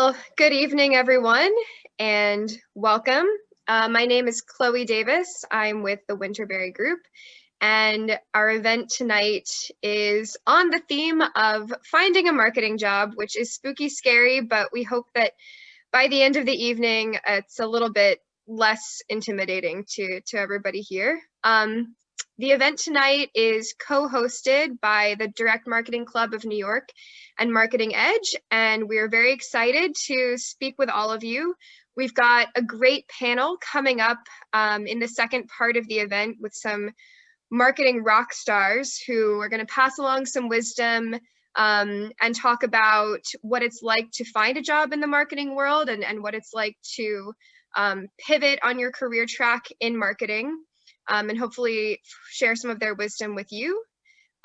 Well, good evening, everyone, and welcome. My name is Chloe Davis. I'm with the Winterberry Group, and our event tonight is on the theme of finding a marketing job, which is spooky scary, but we hope that by the end of the evening, it's a little bit less intimidating to everybody here. The event tonight is co-hosted by the Direct Marketing Club of New York and Marketing Edge, and we are very excited to speak with all of you. We've got a great panel coming up in the second part of the event with some marketing rock stars who are going to pass along some wisdom and talk about what it's like to find a job in the marketing world and what it's like to pivot on your career track in marketing. And hopefully share some of their wisdom with you.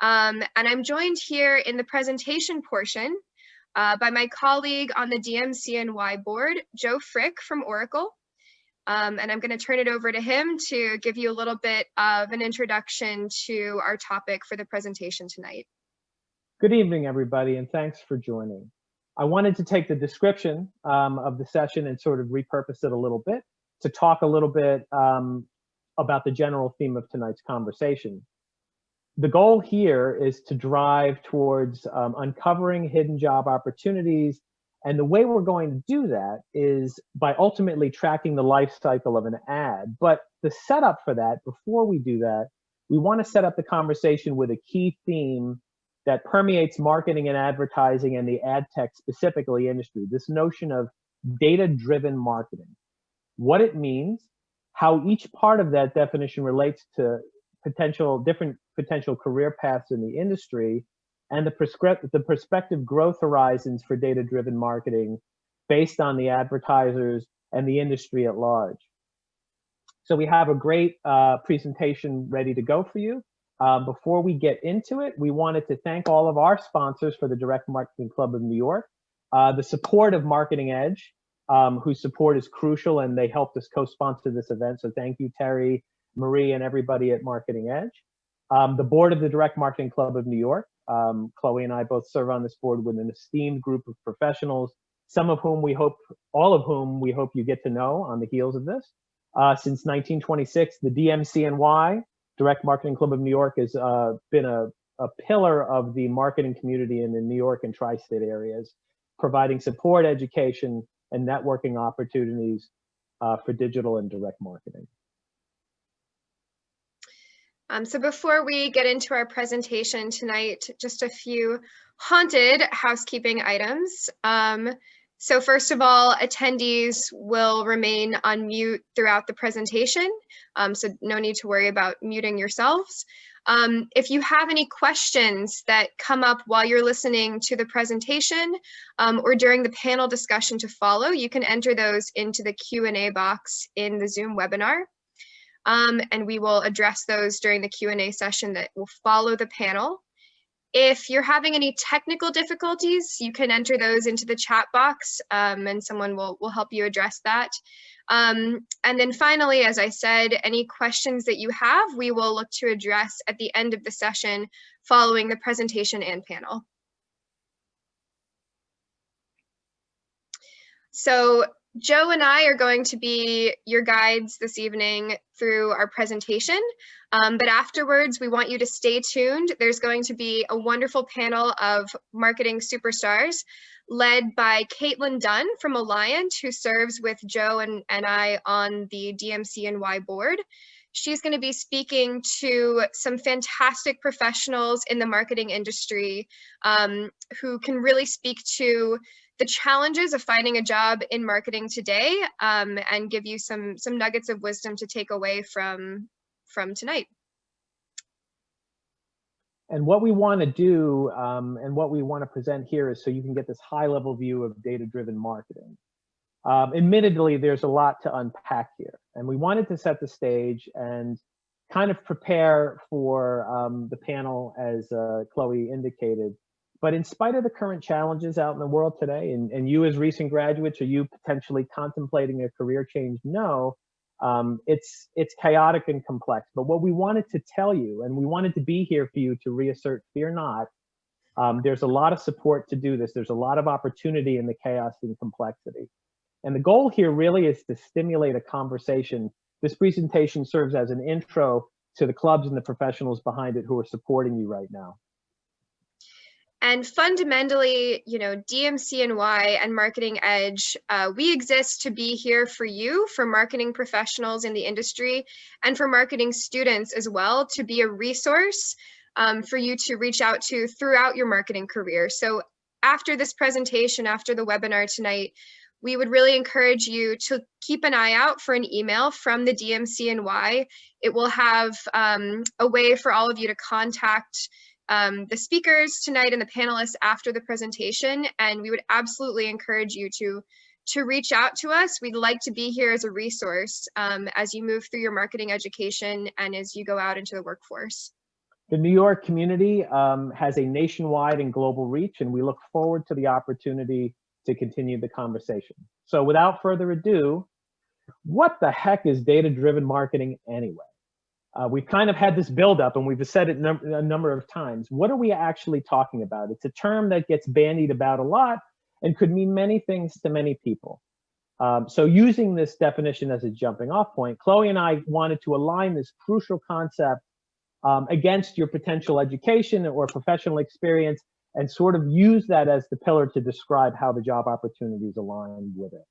And I'm joined here in the presentation portion by my colleague on the DMCNY board, Joe Frick from Oracle. And I'm going to turn it over to him to give you a little bit of an introduction to our topic for the presentation tonight. Good evening, everybody, and thanks for joining. I wanted to take the description of the session and sort of repurpose it a little bit to talk a little bit about the general theme of tonight's conversation. The goal here is to drive towards uncovering hidden job opportunities, and the way we're going to do that is by ultimately tracking the life cycle of an ad. But the setup for that, before we do that, we want to set up the conversation with a key theme that permeates marketing and advertising and the ad tech specifically industry, this notion of data-driven marketing, what it means, how each part of that definition relates to different potential career paths in the industry, and the prospective growth horizons for data-driven marketing based on the advertisers and the industry at large. So we have a great presentation ready to go for you. Before we get into it, we wanted to thank all of our sponsors for the Direct Marketing Club of New York, the support of Marketing Edge, whose support is crucial, and they helped us co-sponsor this event. So thank you, Terry, Marie, and everybody at Marketing Edge. The board of the Direct Marketing Club of New York. Chloe and I both serve on this board with an esteemed group of professionals, all of whom we hope you get to know on the heels of this. Since 1926, the DMCNY, Direct Marketing Club of New York, has been a pillar of the marketing community in the New York and tri-state areas, providing support, education, and networking opportunities for digital and direct marketing. So before we get into our presentation tonight, just a few haunted housekeeping items. So first of all, attendees will remain on mute throughout the presentation, so no need to worry about muting yourselves. If you have any questions that come up while you're listening to the presentation or during the panel discussion to follow, you can enter those into the Q&A box in the Zoom webinar. And we will address those during the Q&A session that will follow the panel. If you're having any technical difficulties, you can enter those into the chat box and someone will help you address that. And then finally, as I said, any questions that you have, we will look to address at the end of the session following the presentation and panel. So Joe and I are going to be your guides this evening through our presentation, but afterwards we want you to stay tuned. There's going to be a wonderful panel of marketing superstars led by Kaitlin Dunn from Alliant, who serves with Joe and I on the DMCNY board. She's going to be speaking to some fantastic professionals in the marketing industry who can really speak to the challenges of finding a job in marketing today and give you some nuggets of wisdom to take away from tonight. And what we want to do and what we want to present here is so you can get this high-level view of data-driven marketing. Admittedly, there's a lot to unpack here, and we wanted to set the stage and kind of prepare for the panel, as Chloe indicated. But in spite of the current challenges out in the world today, and you as recent graduates, or you potentially contemplating a career change, know it's chaotic and complex. But what we wanted to tell you, and we wanted to be here for you to reassert, fear not, There's a lot of support to do this. There's a lot of opportunity in the chaos and complexity. And the goal here really is to stimulate a conversation. This presentation serves as an intro to the clubs and the professionals behind it who are supporting you right now. And fundamentally, DMC&Y and Marketing Edge, we exist to be here for you, for marketing professionals in the industry, and for marketing students as well, to be a resource for you to reach out to throughout your marketing career. So after this presentation, after the webinar tonight, we would really encourage you to keep an eye out for an email from the DMC&Y. It will have a way for all of you to contact the speakers tonight and the panelists after the presentation, and we would absolutely encourage you to reach out to us. We'd like to be here as a resource as you move through your marketing education and as you go out into the workforce. The New York community has a nationwide and global reach, and we look forward to the opportunity to continue the conversation. So without further ado, what the heck is data-driven marketing anyway? We've kind of had this buildup, and we've said it a number of times. What are we actually talking about? It's a term that gets bandied about a lot and could mean many things to many people. So using this definition as a jumping off point, Chloe and I wanted to align this crucial concept against your potential education or professional experience and sort of use that as the pillar to describe how the job opportunities align with it.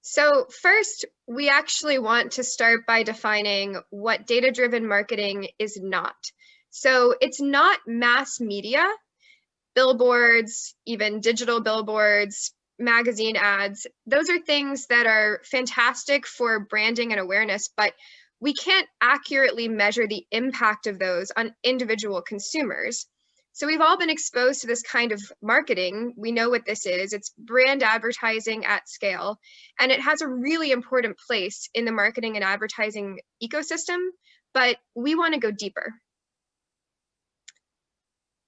So first, we actually want to start by defining what data-driven marketing is not. So it's not mass media, billboards, even digital billboards, magazine ads. Those are things that are fantastic for branding and awareness, but we can't accurately measure the impact of those on individual consumers. So we've all been exposed to this kind of marketing. We know what this is. It's brand advertising at scale, and it has a really important place in the marketing and advertising ecosystem, but we want to go deeper.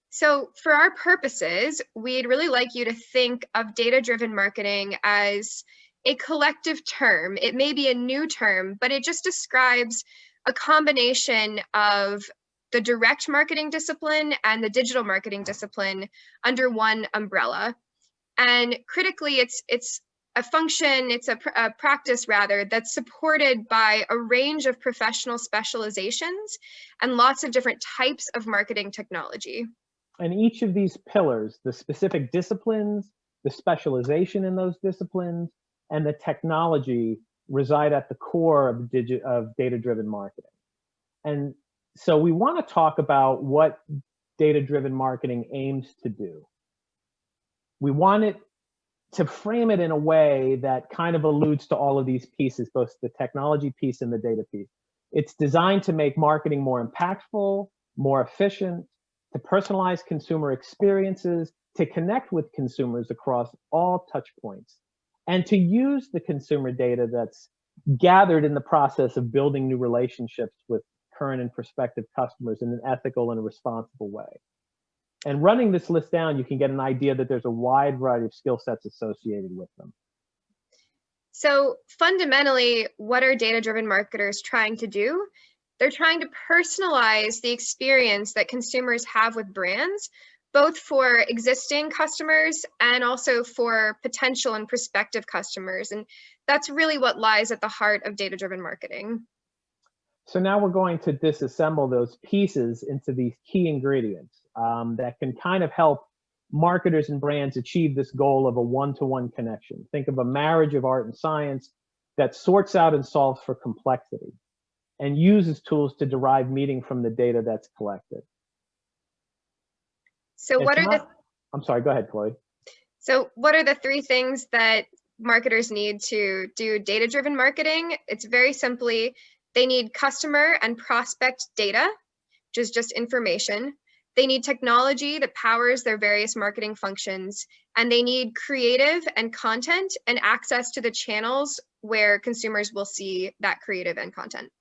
So for our purposes, we'd really like you to think of data-driven marketing as a collective term. It may be a new term, but it just describes a combination of the direct marketing discipline and the digital marketing discipline under one umbrella. And critically, it's a function, it's a practice rather, that's supported by a range of professional specializations and lots of different types of marketing technology. And each of these pillars, the specific disciplines, the specialization in those disciplines, and the technology reside at the core of data-driven marketing. And so we want to talk about what data-driven marketing aims to do. We want it to frame it in a way that kind of alludes to all of these pieces, both the technology piece and the data piece. It's designed to make marketing more impactful, more efficient, to personalize consumer experiences, to connect with consumers across all touch points, and to use the consumer data that's gathered in the process of building new relationships with current and prospective customers in an ethical and a responsible way. And running this list down, you can get an idea that there's a wide variety of skill sets associated with them. So fundamentally, what are data-driven marketers trying to do? They're trying to personalize the experience that consumers have with brands, both for existing customers and also for potential and prospective customers. And that's really what lies at the heart of data-driven marketing. So now we're going to disassemble those pieces into these key ingredients that can kind of help marketers and brands achieve this goal of a one-to-one connection. Think of a marriage of art and science that sorts out and solves for complexity and uses tools to derive meaning from the data that's collected. So I'm sorry, go ahead, Chloe. So what are the three things that marketers need to do data-driven marketing? It's very simply, they need customer and prospect data, which is just information. They need technology that powers their various marketing functions, and they need creative and content and access to the channels where consumers will see that creative and content.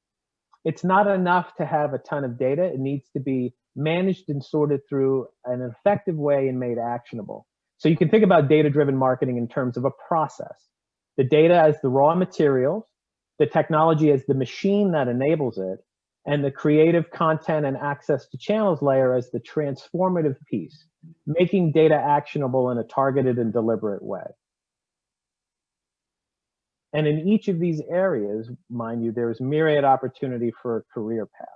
It's not enough to have a ton of data. It needs to be managed and sorted through an effective way and made actionable. So you can think about data-driven marketing in terms of a process. The data as the raw materials, the technology as the machine that enables it, and the creative content and access to channels layer as the transformative piece, making data actionable in a targeted and deliberate way. And in each of these areas, mind you, there's myriad opportunity for career paths.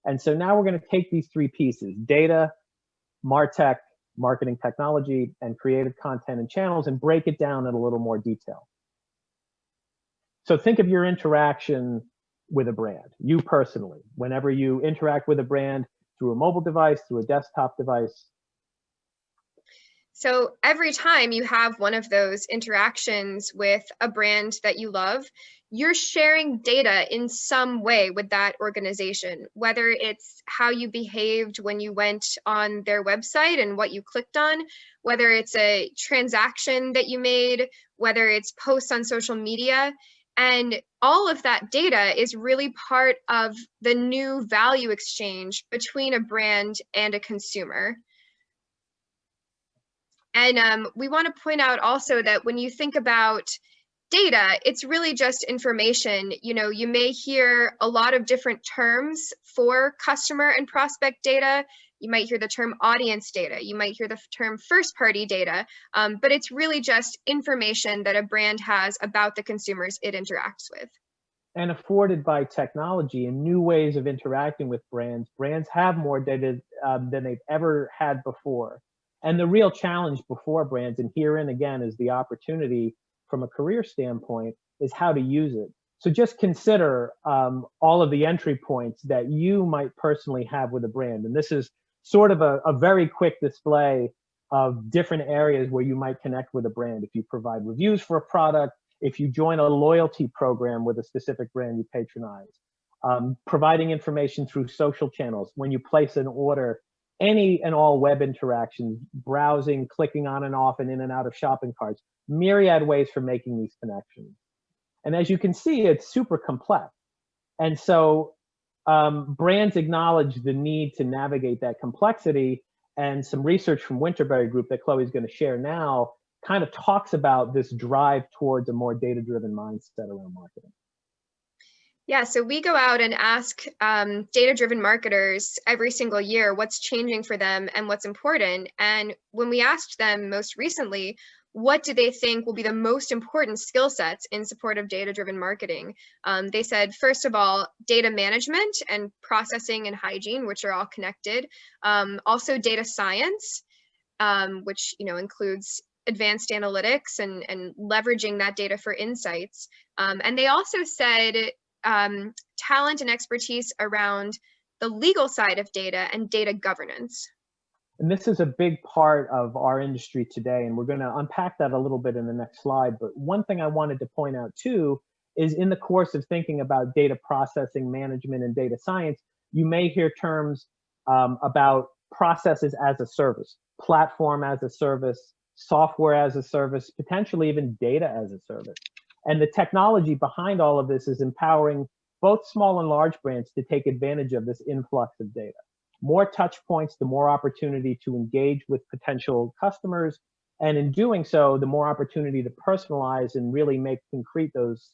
And so now we're going to take these three pieces, data, Martech, marketing technology, and creative content and channels, and break it down in a little more detail. So think of your interaction with a brand, you personally, whenever you interact with a brand through a mobile device, through a desktop device. So every time you have one of those interactions with a brand that you love, you're sharing data in some way with that organization, whether it's how you behaved when you went on their website and what you clicked on, whether it's a transaction that you made, whether it's posts on social media. And all of that data is really part of the new value exchange between a brand and a consumer. And we want to point out also that when you think about data, it's really just information. You know, you may hear a lot of different terms for customer and prospect data. You might hear the term audience data. You might hear the term first-party data, but it's really just information that a brand has about the consumers it interacts with. And afforded by technology and new ways of interacting with brands, brands have more data than they've ever had before. And the real challenge before brands, and herein again is the opportunity from a career standpoint, is how to use it. So just consider all of the entry points that you might personally have with a brand. And this is sort of a very quick display of different areas where you might connect with a brand. If you provide reviews for a product, if you join a loyalty program with a specific brand you patronize, providing information through social channels, when you place an order, any and all web interactions, browsing, clicking on and off and in and out of shopping carts, myriad ways for making these connections. And as you can see, it's super complex. And so brands acknowledge the need to navigate that complexity, and some research from Winterberry Group that Chloe's going to share now kind of talks about this drive towards a more data-driven mindset around marketing. Yeah, so we go out and ask data-driven marketers every single year what's changing for them and what's important. And when we asked them most recently, what do they think will be the most important skill sets in support of data-driven marketing? They said, first of all, data management and processing and hygiene, which are all connected. Also data science, which includes advanced analytics and leveraging that data for insights. And they also said talent and expertise around the legal side of data and data governance. And this is a big part of our industry today, and we're going to unpack that a little bit in the next slide. But one thing I wanted to point out too is in the course of thinking about data processing, management, and data science, you may hear terms about processes as a service, platform as a service, software as a service, potentially even data as a service. And the technology behind all of this is empowering both small and large brands to take advantage of this influx of data. More touch points, the more opportunity to engage with potential customers. And in doing so, the more opportunity to personalize and really make concrete those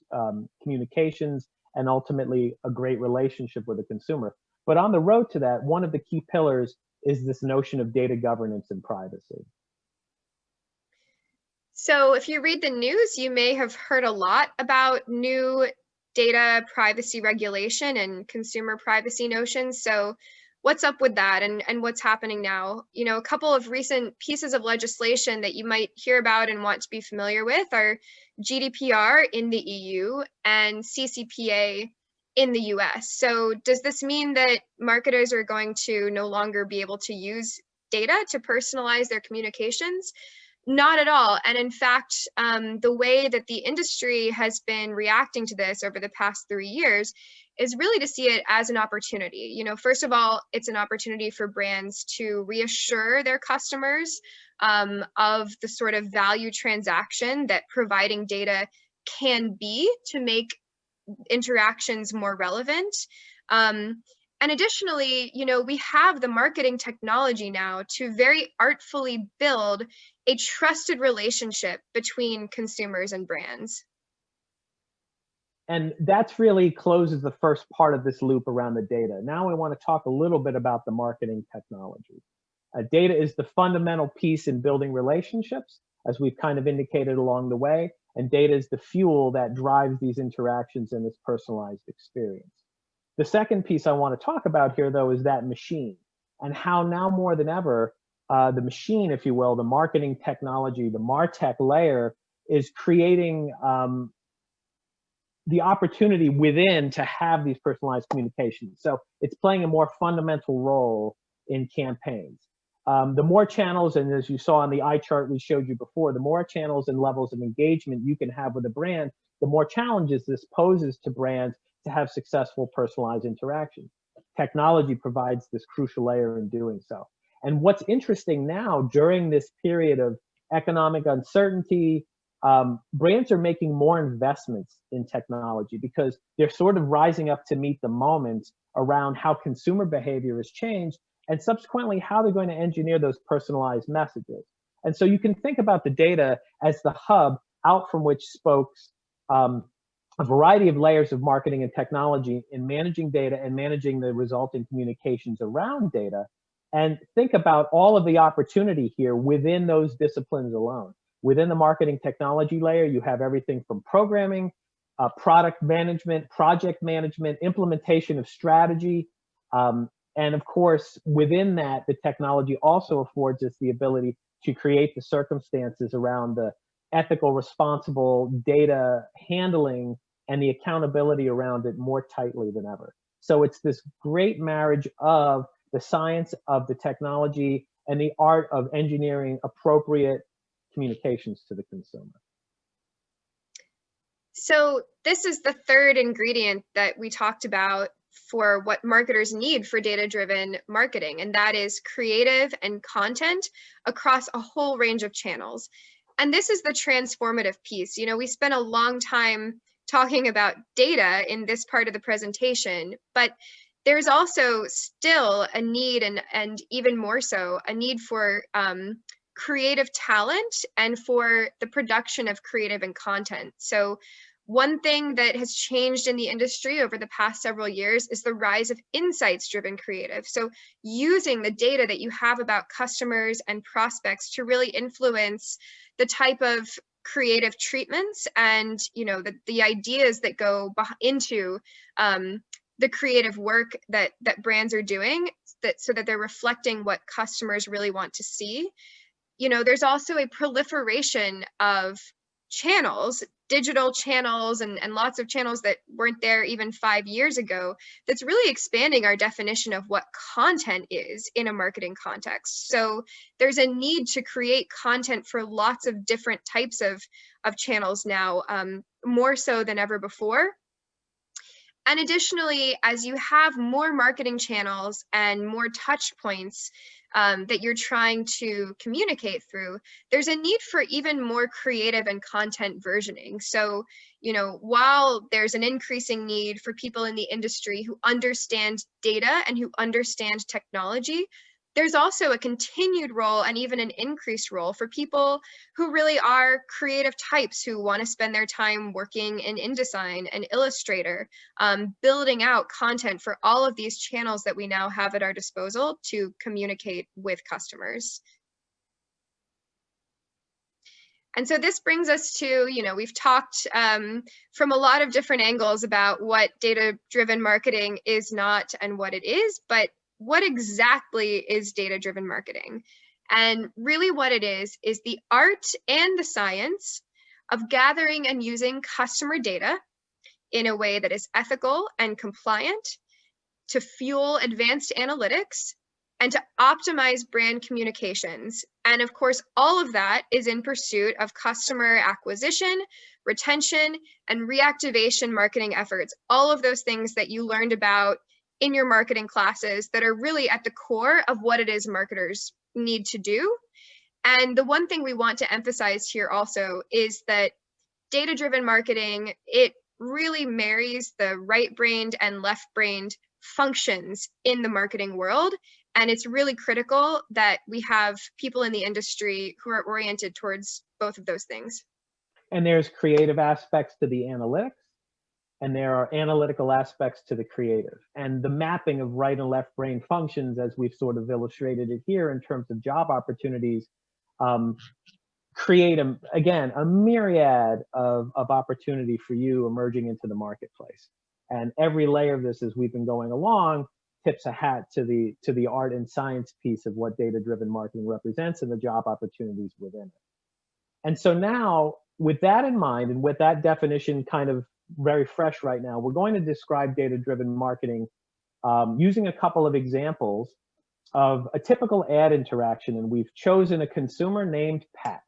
communications and ultimately a great relationship with the consumer. But on the road to that, one of the key pillars is this notion of data governance and privacy. So if you read the news, you may have heard a lot about new data privacy regulation and consumer privacy notions. So what's up with that and what's happening now? A couple of recent pieces of legislation that you might hear about and want to be familiar with are GDPR in the EU and CCPA in the US. So does this mean that marketers are going to no longer be able to use data to personalize their communications? Not at all. And in fact, the way that the industry has been reacting to this over the past 3 years is really to see it as an opportunity. First of all, it's an opportunity for brands to reassure their customers of the sort of value transaction that providing data can be to make interactions more relevant. And additionally, we have the marketing technology now to very artfully build a trusted relationship between consumers and brands. And that's really closes the first part of this loop around the data. Now we want to talk a little bit about the marketing technology. Data is the fundamental piece in building relationships, as we've kind of indicated along the way, and data is the fuel that drives these interactions and this personalized experience. The second piece I want to talk about here, though, is that machine, and how now more than ever, the machine, if you will, the marketing technology, the Martech layer, is creating the opportunity within to have these personalized communications. So it's playing a more fundamental role in campaigns. The more channels, and as you saw on the eye chart we showed you before, the more channels and levels of engagement you can have with a brand, the more challenges this poses to brands to have successful personalized interactions. Technology provides this crucial layer in doing so. And what's interesting now during this period of economic uncertainty, brands are making more investments in technology because they're sort of rising up to meet the moment around how consumer behavior has changed and subsequently how they're going to engineer those personalized messages. And so you can think about the data as the hub out from which spokes a variety of layers of marketing and technology in managing data and managing the resulting communications around data. And think about all of the opportunity here within those disciplines alone. Within the marketing technology layer, you have everything from programming, product management, project management, implementation of strategy. And of course, within that, the technology also affords us the ability to create the circumstances around the ethical, responsible data handling and the accountability around it more tightly than ever. So it's this great marriage of the science of the technology and the art of engineering appropriate communications to the consumer. So this is the third ingredient that we talked about for what marketers need for data-driven marketing, and that is creative and content across a whole range of channels. And this is the transformative piece. You know, we spent a long time talking about data in this part of the presentation, but there's also still a need, and even more so, a need for creative talent and for the production of creative and content. So one thing that has changed in the industry over the past several years is the rise of insights-driven creative. So using the data that you have about customers and prospects to really influence the type of creative treatments and, you know, the ideas that go into the creative work that brands are doing, so that they're reflecting what customers really want to see. You know, there's also a proliferation of channels, digital channels, and lots of channels that weren't there even 5 years ago, that's really expanding our definition of what content is in a marketing context. So there's a need to create content for lots of different types of channels now, more so than ever before. And additionally, as you have more marketing channels and more touch points that you're trying to communicate through, there's a need for even more creative and content versioning. So, you know, while there's an increasing need for people in the industry who understand data and who understand technology, there's also a continued role and even an increased role for people who really are creative types who want to spend their time working in InDesign and Illustrator, building out content for all of these channels that we now have at our disposal to communicate with customers. And so this brings us to, you know, we've talked from a lot of different angles about what data-driven marketing is not and what it is, but what exactly is data-driven marketing? And really what it is the art and the science of gathering and using customer data in a way that is ethical and compliant to fuel advanced analytics and to optimize brand communications. And of course, all of that is in pursuit of customer acquisition, retention, and reactivation marketing efforts. All of those things that you learned about in your marketing classes that are really at the core of what it is marketers need to do. And the one thing we want to emphasize here also is that data-driven marketing, it really marries the right-brained and left-brained functions in the marketing world. And it's really critical that we have people in the industry who are oriented towards both of those things. And there's creative aspects to the analytics. and there are analytical aspects to the creative. And the mapping of right and left brain functions, as we've sort of illustrated it here in terms of job opportunities, create, again, a myriad of opportunity for you emerging into the marketplace. And every layer of this, as we've been going along, tips a hat to the art and science piece of what data-driven marketing represents and the job opportunities within it. And so now, with that in mind, and with that definition kind of very fresh right now, we're going to describe data-driven marketing using a couple of examples of a typical ad interaction. And we've chosen a consumer named Pat.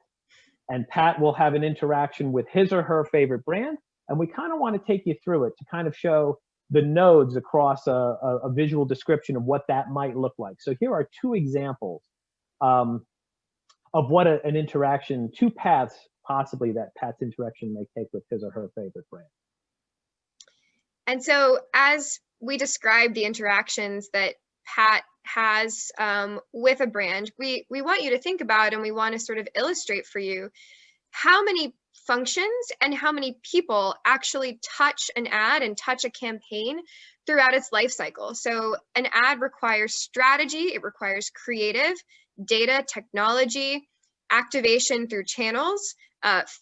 And Pat will have an interaction with his or her favorite brand. And we kind of want to take you through it to kind of show the nodes across a visual description of what that might look like. So here are two examples of what an interaction, two paths possibly that Pat's interaction may take with his or her favorite brand. And so as we describe the interactions that Pat has with a brand, we want you to think about, and we want to sort of illustrate for you how many functions and how many people actually touch an ad and touch a campaign throughout its life cycle. So an ad requires strategy, it requires creative, data, technology, activation through channels,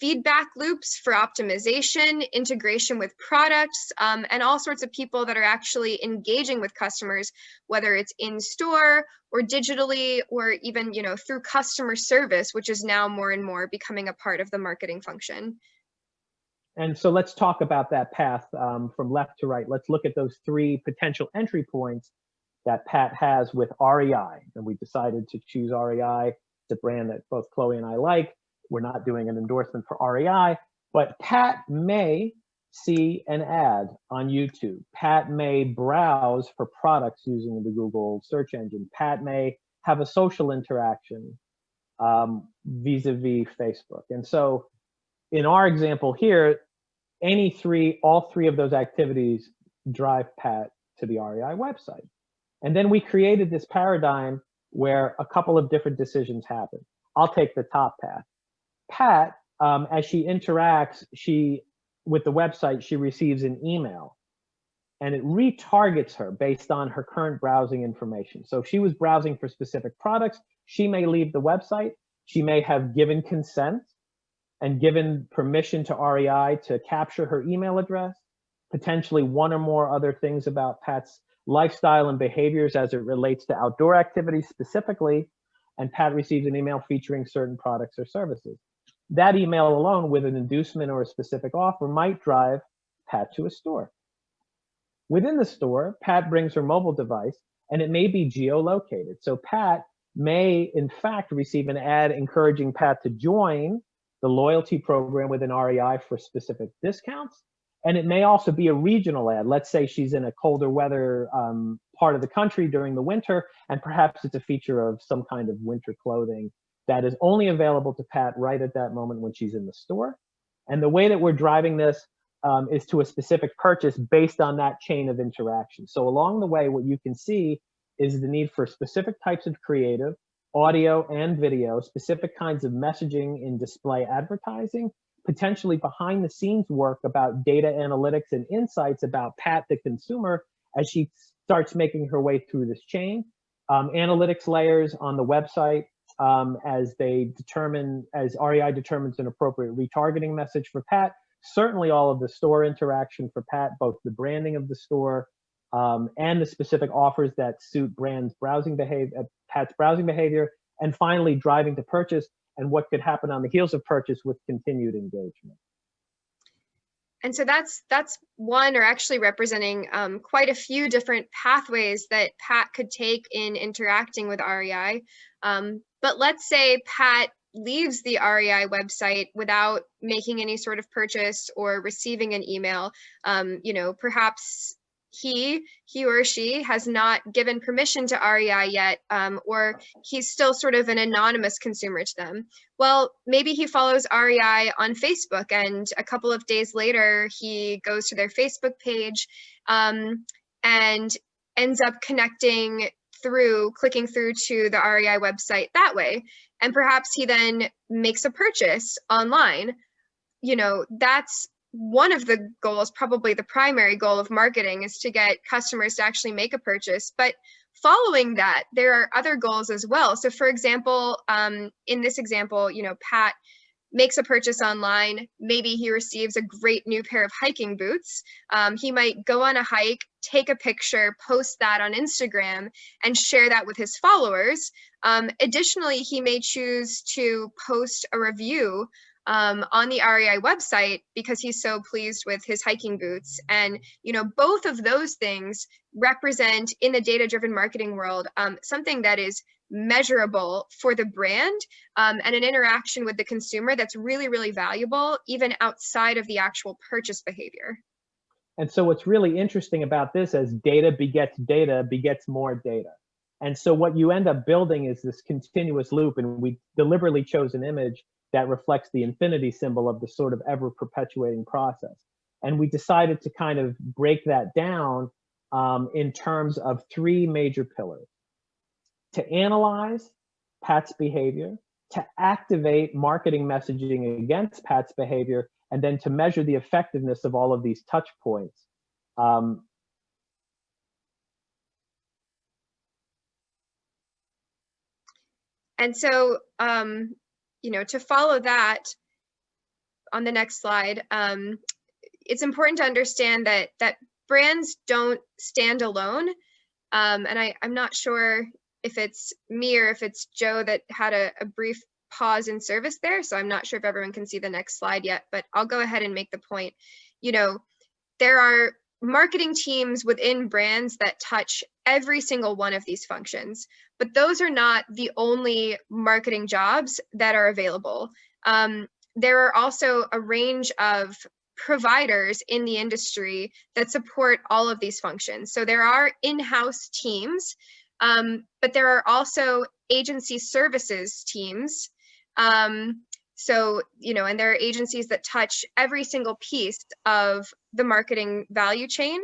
feedback loops for optimization, integration with products, and all sorts of people that are actually engaging with customers, whether it's in store or digitally, or even, you know, through customer service, which is now more and more becoming a part of the marketing function. And so let's talk about that path from left to right. Let's look at those three potential entry points that Pat has with REI. And we decided to choose REI, the brand that both Chloe and I like. We're not doing an endorsement for REI, but Pat may see an ad on YouTube. Pat may browse for products using the Google search engine. Pat may have a social interaction vis-a-vis Facebook. And so in our example here, all three of those activities drive Pat to the REI website. And then we created this paradigm where a couple of different decisions happen. I'll take the top path. Pat, as she interacts with the website, she receives an email, and it retargets her based on her current browsing information. So if she was browsing for specific products, she may leave the website. She may have given consent and given permission to REI to capture her email address, potentially one or more other things about Pat's lifestyle and behaviors as it relates to outdoor activities specifically, and Pat receives an email featuring certain products or services. That email alone with an inducement or a specific offer might drive Pat to a store. Within the store, Pat brings her mobile device, and it may be geolocated. So Pat may, in fact, receive an ad encouraging Pat to join the loyalty program within REI for specific discounts. And it may also be a regional ad. Let's say she's in a colder weather part of the country during the winter, and perhaps it's a feature of some kind of winter clothing that is only available to Pat right at that moment when she's in the store. And the way that we're driving this is to a specific purchase based on that chain of interaction. So along the way, what you can see is the need for specific types of creative, audio and video, specific kinds of messaging in display advertising, potentially behind the scenes work about data analytics and insights about Pat, the consumer, as she starts making her way through this chain, analytics layers on the website, as REI determines an appropriate retargeting message for Pat, certainly all of the store interaction for Pat, both the branding of the store and the specific offers that suit Pat's browsing behavior, and finally driving to purchase and what could happen on the heels of purchase with continued engagement. And so that's one, or actually representing quite a few different pathways that Pat could take in interacting with REI. But let's say Pat leaves the REI website without making any sort of purchase or receiving an email. You know, perhaps he or she has not given permission to REI yet, or he's still sort of an anonymous consumer to them. Well, maybe he follows REI on Facebook, and a couple of days later, he goes to their Facebook page and ends up clicking through to the REI website that way. And perhaps he then makes a purchase online. You know, that's one of the goals, probably the primary goal of marketing, is to get customers to actually make a purchase. But following that, there are other goals as well. So for example, in this example, Pat makes a purchase online. Maybe he receives a great new pair of hiking boots. He might go on a hike, take a picture, post that on Instagram, and share that with his followers. Additionally, he may choose to post a review on the REI website because he's so pleased with his hiking boots. And, both of those things represent, in the data-driven marketing world, something that is measurable for the brand, and an interaction with the consumer that's really, really valuable, even outside of the actual purchase behavior. And so what's really interesting about this is data begets more data. And so what you end up building is this continuous loop, and we deliberately chose an image that reflects the infinity symbol of the sort of ever perpetuating process. And we decided to kind of break that down in terms of three major pillars: to analyze Pat's behavior, to activate marketing messaging against Pat's behavior, and then to measure the effectiveness of all of these touch points. And so, to follow that, on the next slide, it's important to understand that brands don't stand alone. And I'm not sure if it's me or if it's Joe that had a brief pause in service there. So I'm not sure if everyone can see the next slide yet, but I'll go ahead and make the point. There are marketing teams within brands that touch every single one of these functions, but those are not the only marketing jobs that are available. There are also a range of providers in the industry that support all of these functions. So there are in-house teams, but there are also agency services teams. So, and there are agencies that touch every single piece of the marketing value chain,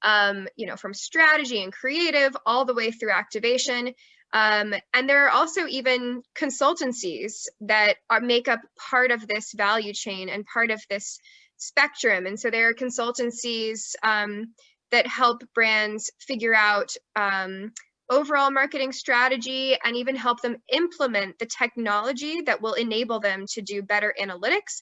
from strategy and creative all the way through activation. And there are also even consultancies that make up part of this value chain and part of this spectrum. And so there are consultancies that help brands figure out overall marketing strategy and even help them implement the technology that will enable them to do better analytics,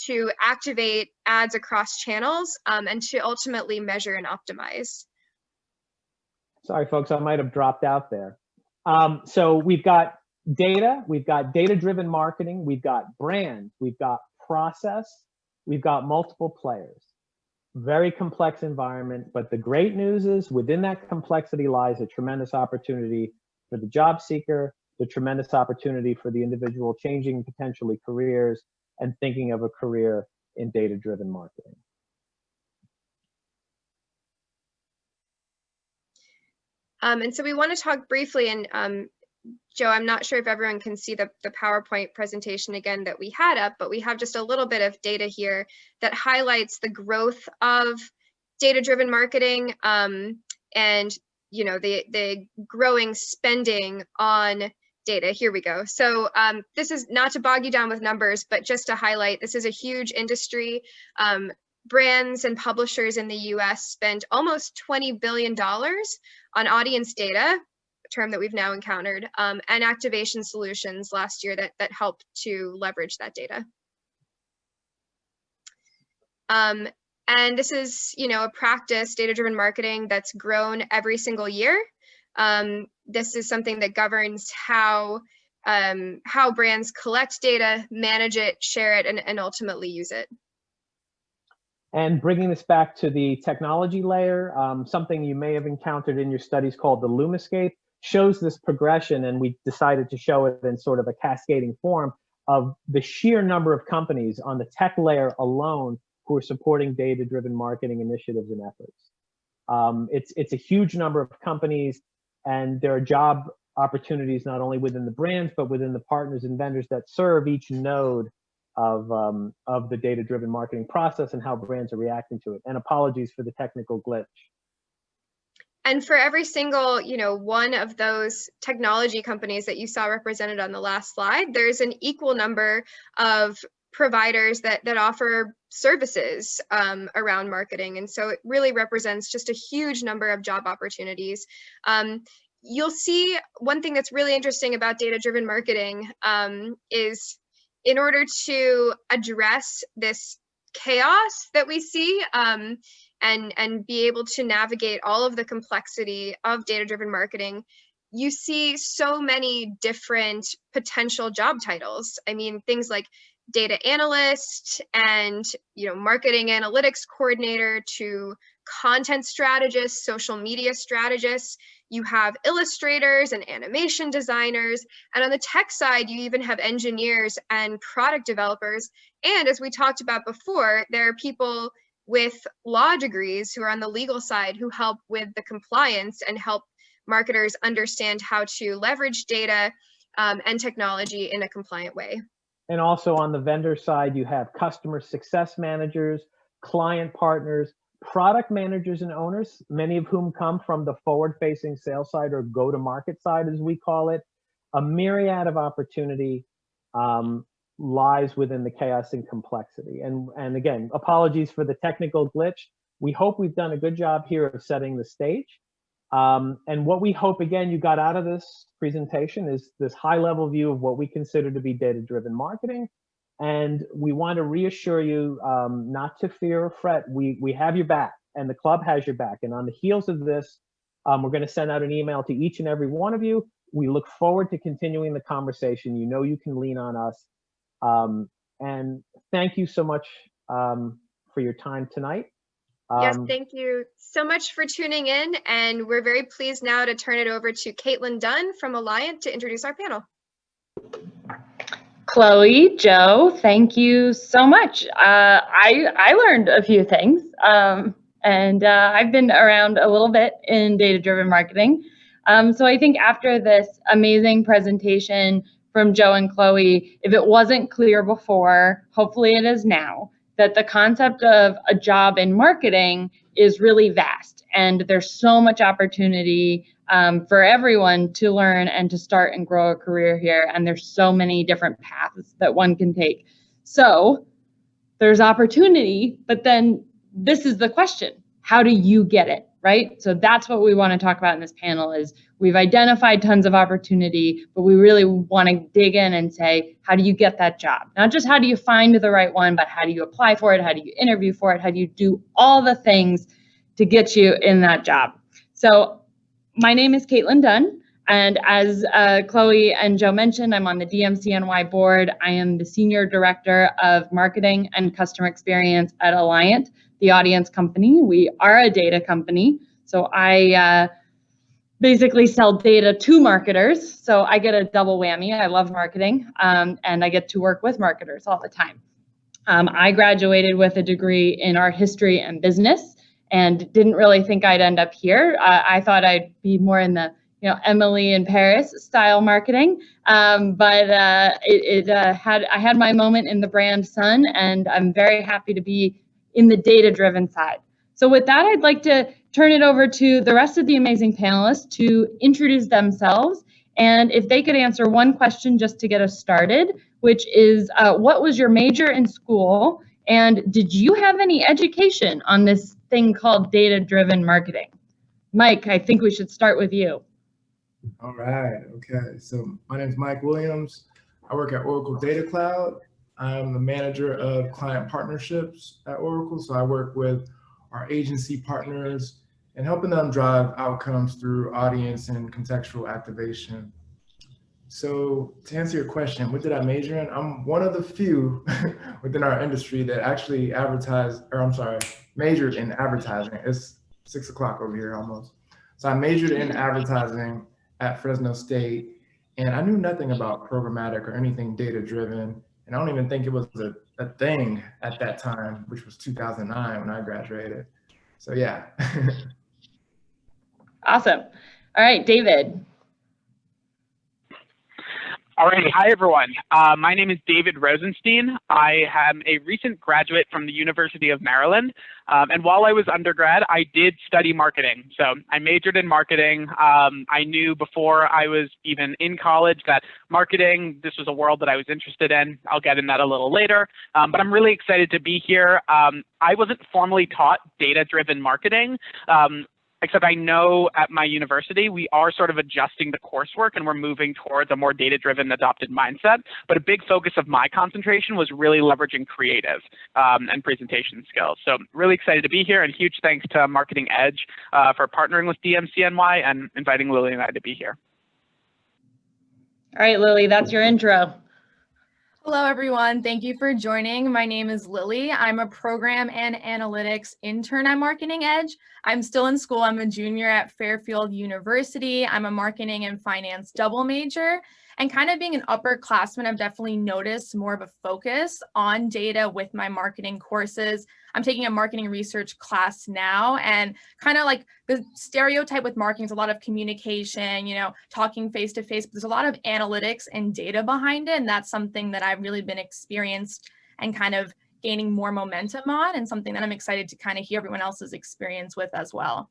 to activate ads across channels, and to ultimately measure and optimize. Sorry, folks, I might have dropped out there. So we've got data, we've got data-driven marketing, we've got brand, we've got process, we've got multiple players. Very complex environment, but the great news is within that complexity lies a tremendous opportunity for the job seeker, the tremendous opportunity for the individual changing potentially careers and thinking of a career in data-driven marketing. And so we want to talk briefly, and Joe, I'm not sure if everyone can see the PowerPoint presentation again that we had up, but we have just a little bit of data here that highlights the growth of data-driven marketing, and the growing spending on data. Here we go. So this is not to bog you down with numbers, but just to highlight, this is a huge industry. Brands and publishers in the US spend almost $20 billion on audience data, a term that we've now encountered, and activation solutions last year that helped to leverage that data. And this is, a practice, data-driven marketing, that's grown every single year. This is something that governs how brands collect data, manage it, share it, and ultimately use it. And bringing this back to the technology layer, something you may have encountered in your studies called the Lumascape shows this progression, and we decided to show it in sort of a cascading form of the sheer number of companies on the tech layer alone who are supporting data-driven marketing initiatives and efforts. It's a huge number of companies, and there are job opportunities not only within the brands, but within the partners and vendors that serve each node of the data-driven marketing process and how brands are reacting to it. And apologies for the technical glitch. And for every single, one of those technology companies that you saw represented on the last slide, there's an equal number of providers that offer services around marketing. And so it really represents just a huge number of job opportunities. You'll see one thing that's really interesting about data-driven marketing is in order to address this chaos that we see and be able to navigate all of the complexity of data-driven marketing, you see so many different potential job titles. I mean, things like data analyst and marketing analytics coordinator to content strategists, social media strategists. You have illustrators and animation designers. And on the tech side, you even have engineers and product developers. And as we talked about before, there are people with law degrees who are on the legal side who help with the compliance and help marketers understand how to leverage data and technology in a compliant way. And also on the vendor side, you have customer success managers, client partners, product managers and owners, many of whom come from the forward-facing sales side or go-to-market side, as we call it. A myriad of opportunity lies within the chaos and complexity. And again, apologies for the technical glitch. We hope we've done a good job here of setting the stage. And what we hope, again, you got out of this presentation is this high-level view of what we consider to be data-driven marketing. And we want to reassure you not to fear or fret. We have your back, and the club has your back. And on the heels of this, we're going to send out an email to each and every one of you. We look forward to continuing the conversation. You know you can lean on us. And thank you so much for your time tonight. Yes, thank you so much for tuning in. And we're very pleased now to turn it over to Kaitlin Dunn from Alliant to introduce our panel. Chloe, Joe, thank you so much. I learned a few things, and I've been around a little bit in data-driven marketing. So I think after this amazing presentation from Joe and Chloe, if it wasn't clear before, hopefully it is now, that the concept of a job in marketing is really vast, and there's so much opportunity for everyone to learn and to start and grow a career here. And there's so many different paths that one can take. So there's opportunity, but then this is the question: how do you get it, right? So that's what we want to talk about in this panel. Is we've identified tons of opportunity, but we really want to dig in and say, how do you get that job? Not just how do you find the right one, but how do you apply for it? How do you interview for it? How do you do all the things to get you in that job? So my name is Kaitlin Dunn, and as Chloe and Joe mentioned, I'm on the DMCNY board. I am the Senior Director of Marketing and Customer Experience at Alliant, the audience company. We are a data company, so I basically sell data to marketers, so I get a double whammy. I love marketing, and I get to work with marketers all the time. I graduated with a degree in art history and business, and didn't really think I'd end up here. I thought I'd be more in the Emily in Paris style marketing, but I had my moment in the brand Sun, and I'm very happy to be in the data-driven side. So with that, I'd like to turn it over to the rest of the amazing panelists to introduce themselves, and if they could answer one question just to get us started, which is, what was your major in school, and did you have any education on this thing called data-driven marketing? Mike, I think we should start with you. All right, okay. So my name is Mike Williams. I work at Oracle Data Cloud. I'm the manager of client partnerships at Oracle. So I work with our agency partners and helping them drive outcomes through audience and contextual activation. So to answer your question, what did I major in? I'm one of the few within our industry that actually majored in advertising. It's 6 o'clock over here almost. So I majored in advertising at Fresno State, and I knew nothing about programmatic or anything data-driven. And I don't even think it was a thing at that time, which was 2009 when I graduated. So yeah. Awesome. All right, David. Alrighty, hi everyone. My name is David Rosenstein. I am a recent graduate from the University of Maryland. And while I was undergrad, I did study marketing. So I majored in marketing. I knew before I was even in college that marketing, this was a world that I was interested in. I'll get in that a little later. But I'm really excited to be here. I wasn't formally taught data-driven marketing. Except I know at my university, we are sort of adjusting the coursework and we're moving towards a more data-driven adopted mindset. But a big focus of my concentration was really leveraging creative and presentation skills. So really excited to be here, and huge thanks to Marketing Edge for partnering with DMCNY and inviting Lily and I to be here. All right, Lily, that's your intro. Hello, everyone. Thank you for joining. My name is Lily. I'm a program and analytics intern at Marketing Edge. I'm still in school. I'm a junior at Fairfield University. I'm a marketing and finance double major. And kind of being an upperclassman, I've definitely noticed more of a focus on data with my marketing courses. I'm taking a marketing research class now, and kind of like the stereotype with marketing is a lot of communication, talking face to face, but there's a lot of analytics and data behind it. And that's something that I've really been experienced and kind of gaining more momentum on, and something that I'm excited to kind of hear everyone else's experience with as well.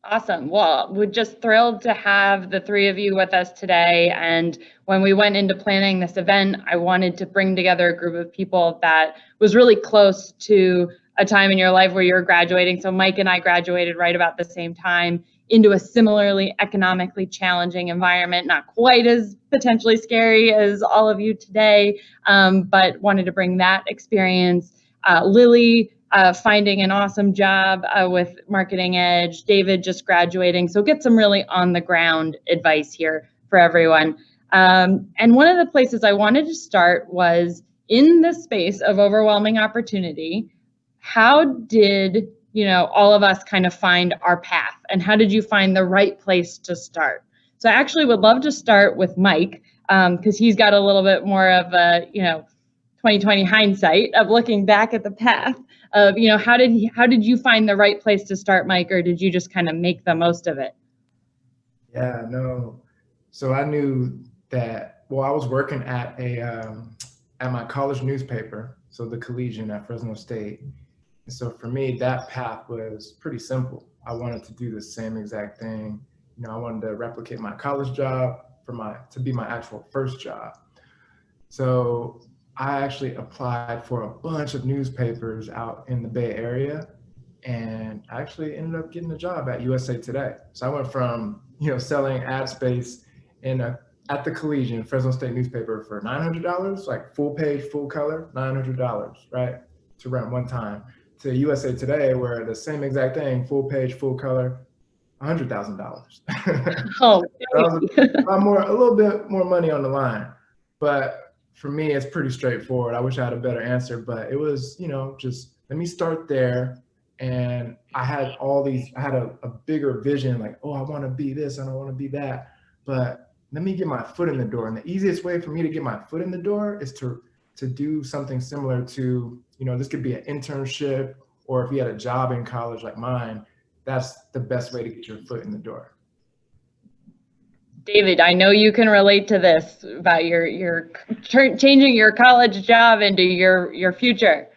Awesome. Well, we're just thrilled to have the three of you with us today. And when we went into planning this event, I wanted to bring together a group of people that was really close to a time in your life where you were graduating. So Mike and I graduated right about the same time into a similarly economically challenging environment, not quite as potentially scary as all of you today, but wanted to bring that experience. Lily, finding an awesome job with Marketing Edge, David just graduating. So get some really on the ground advice here for everyone. And one of the places I wanted to start was in the space of overwhelming opportunity. How did, all of us kind of find our path, and how did you find the right place to start? So I actually would love to start with Mike, because he's got a little bit more of a, 2020 hindsight of looking back at the path of, how did you find the right place to start, Mike, or did you just kind of make the most of it? Yeah, no. So I knew that, I was working at my college newspaper, so the Collegian at Fresno State. And so for me, that path was pretty simple. I wanted to do the same exact thing. I wanted to replicate my college job to be my actual first job. So I actually applied for a bunch of newspapers out in the Bay Area, and I actually ended up getting a job at USA Today. So I went from, selling ad space at the Collegian, Fresno State newspaper for $900, like full page, full color, $900, right? To run one time, to USA Today, where the same exact thing, full page, full color, $100,000. Oh, a little bit more money on the line. But for me, it's pretty straightforward. I wish I had a better answer, but it was, just let me start there. And I had a bigger vision, like, I want to be this, I don't want to be that. But let me get my foot in the door. And the easiest way for me to get my foot in the door is to do something similar to, this could be an internship, or if you had a job in college like mine, that's the best way to get your foot in the door. David, I know you can relate to this about your changing your college job into your future.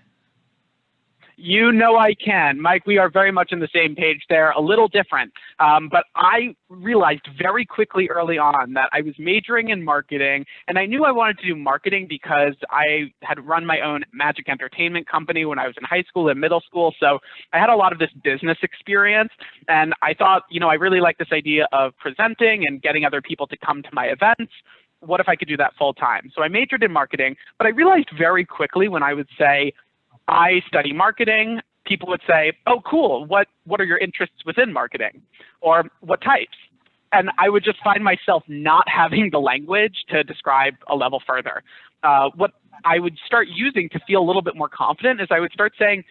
I can. Mike, we are very much on the same page there, a little different. But I realized very quickly early on that I was majoring in marketing, and I knew I wanted to do marketing because I had run my own magic entertainment company when I was in high school and middle school. So I had a lot of this business experience, and I thought, I really like this idea of presenting and getting other people to come to my events. What if I could do that full time? So I majored in marketing, but I realized very quickly when I would say, I study marketing, people would say, oh, cool. What are your interests within marketing? Or what types? And I would just find myself not having the language to describe a level further. What I would start using to feel a little bit more confident is I would start saying,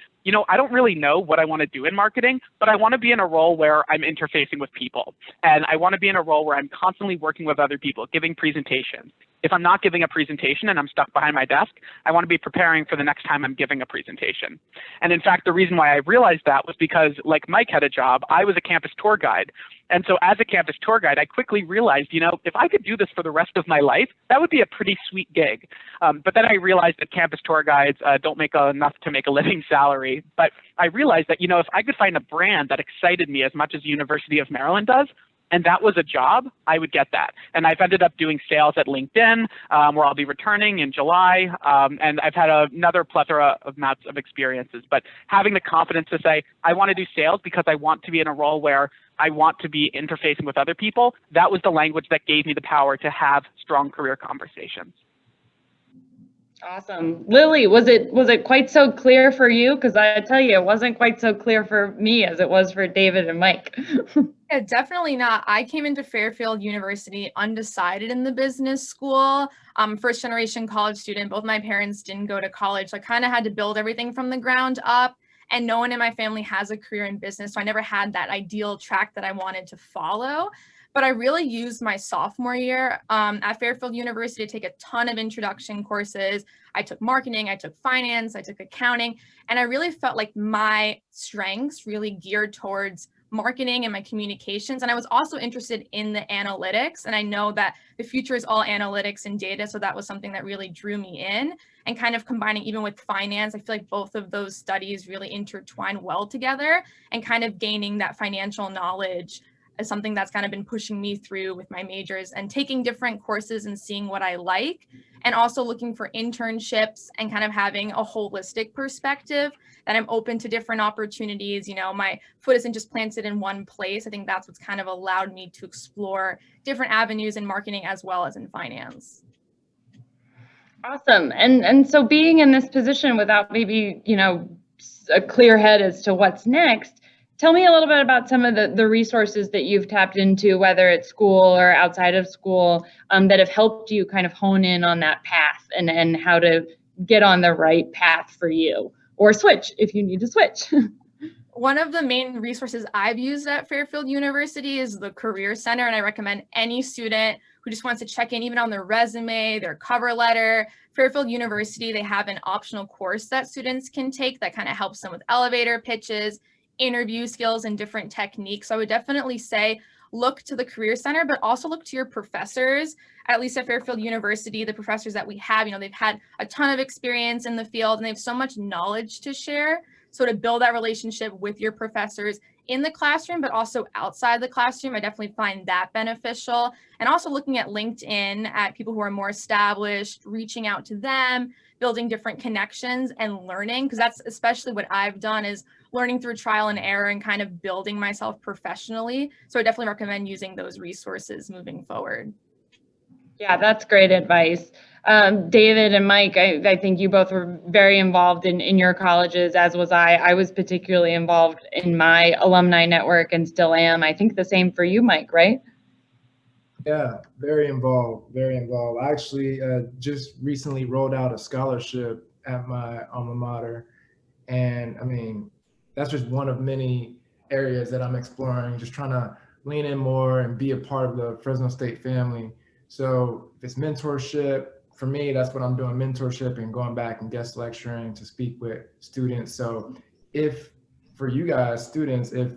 I don't really know what I want to do in marketing, but I want to be in a role where I'm interfacing with people. And I want to be in a role where I'm constantly working with other people, giving presentations. if I'm not giving a presentation and I'm stuck behind my desk, I want to be preparing for the next time I'm giving a presentation. And in fact, the reason why I realized that was because, like Mike had a job, I was a campus tour guide. And so as a campus tour guide, I quickly realized, if I could do this for the rest of my life, that would be a pretty sweet gig. But then I realized that campus tour guides don't make enough to make a living salary. But I realized that, if I could find a brand that excited me as much as the University of Maryland does, and that was a job, I would get that. And I've ended up doing sales at LinkedIn, where I'll be returning in July. And I've had another plethora of amounts of experiences. But having the confidence to say, I want to do sales because I want to be in a role where I want to be interfacing with other people, that was the language that gave me the power to have strong career conversations. Awesome. Lily, was it quite so clear for you? Because I tell you, it wasn't quite so clear for me as it was for David and Mike. Yeah, definitely not. I came into Fairfield University undecided in the business school. First generation college student. Both my parents didn't go to college. So I kind of had to build everything from the ground up. And no one in my family has a career in business. So I never had that ideal track that I wanted to follow. But I really used my sophomore year at Fairfield University to take a ton of introduction courses. I took marketing, I took finance, I took accounting, and I really felt like my strengths really geared towards marketing and my communications. And I was also interested in the analytics. And I know that the future is all analytics and data. So that was something that really drew me in. And kind of combining even with finance, I feel like both of those studies really intertwine well together, and kind of gaining that financial knowledge is something that's kind of been pushing me through with my majors, and taking different courses and seeing what I like, and also looking for internships and kind of having a holistic perspective that I'm open to different opportunities. My foot isn't just planted in one place. I think that's what's kind of allowed me to explore different avenues in marketing as well as in finance. Awesome. And so being in this position without maybe, a clear head as to what's next, tell me a little bit about some of the resources that you've tapped into, whether it's school or outside of school, that have helped you kind of hone in on that path and how to get on the right path for you, or switch if you need to switch. One of the main resources I've used at Fairfield University is the Career Center, and I recommend any student who just wants to check in even on their resume, their cover letter. Fairfield University, they have an optional course that students can take that kind of helps them with elevator pitches, interview skills, and different techniques. So I would definitely say look to the Career Center, but also look to your professors. At least at Fairfield University, the professors that we have, they've had a ton of experience in the field and they have so much knowledge to share. So to build that relationship with your professors in the classroom, but also outside the classroom, I definitely find that beneficial. And also looking at LinkedIn at people who are more established, reaching out to them, building different connections and learning, because that's especially what I've done, is learning through trial and error and kind of building myself professionally. So I definitely recommend using those resources moving forward. Yeah, that's great advice. David and Mike, I think you both were very involved in your colleges, as was I. I was particularly involved in my alumni network and still am. I think the same for you, Mike, right? Yeah, very involved, very involved. I actually just recently rolled out a scholarship at my alma mater. And I mean, that's just one of many areas that I'm exploring, just trying to lean in more and be a part of the Fresno State family. So if it's mentorship, for me, that's what I'm doing, mentorship and going back and guest lecturing to speak with students. So if, for you guys, students, if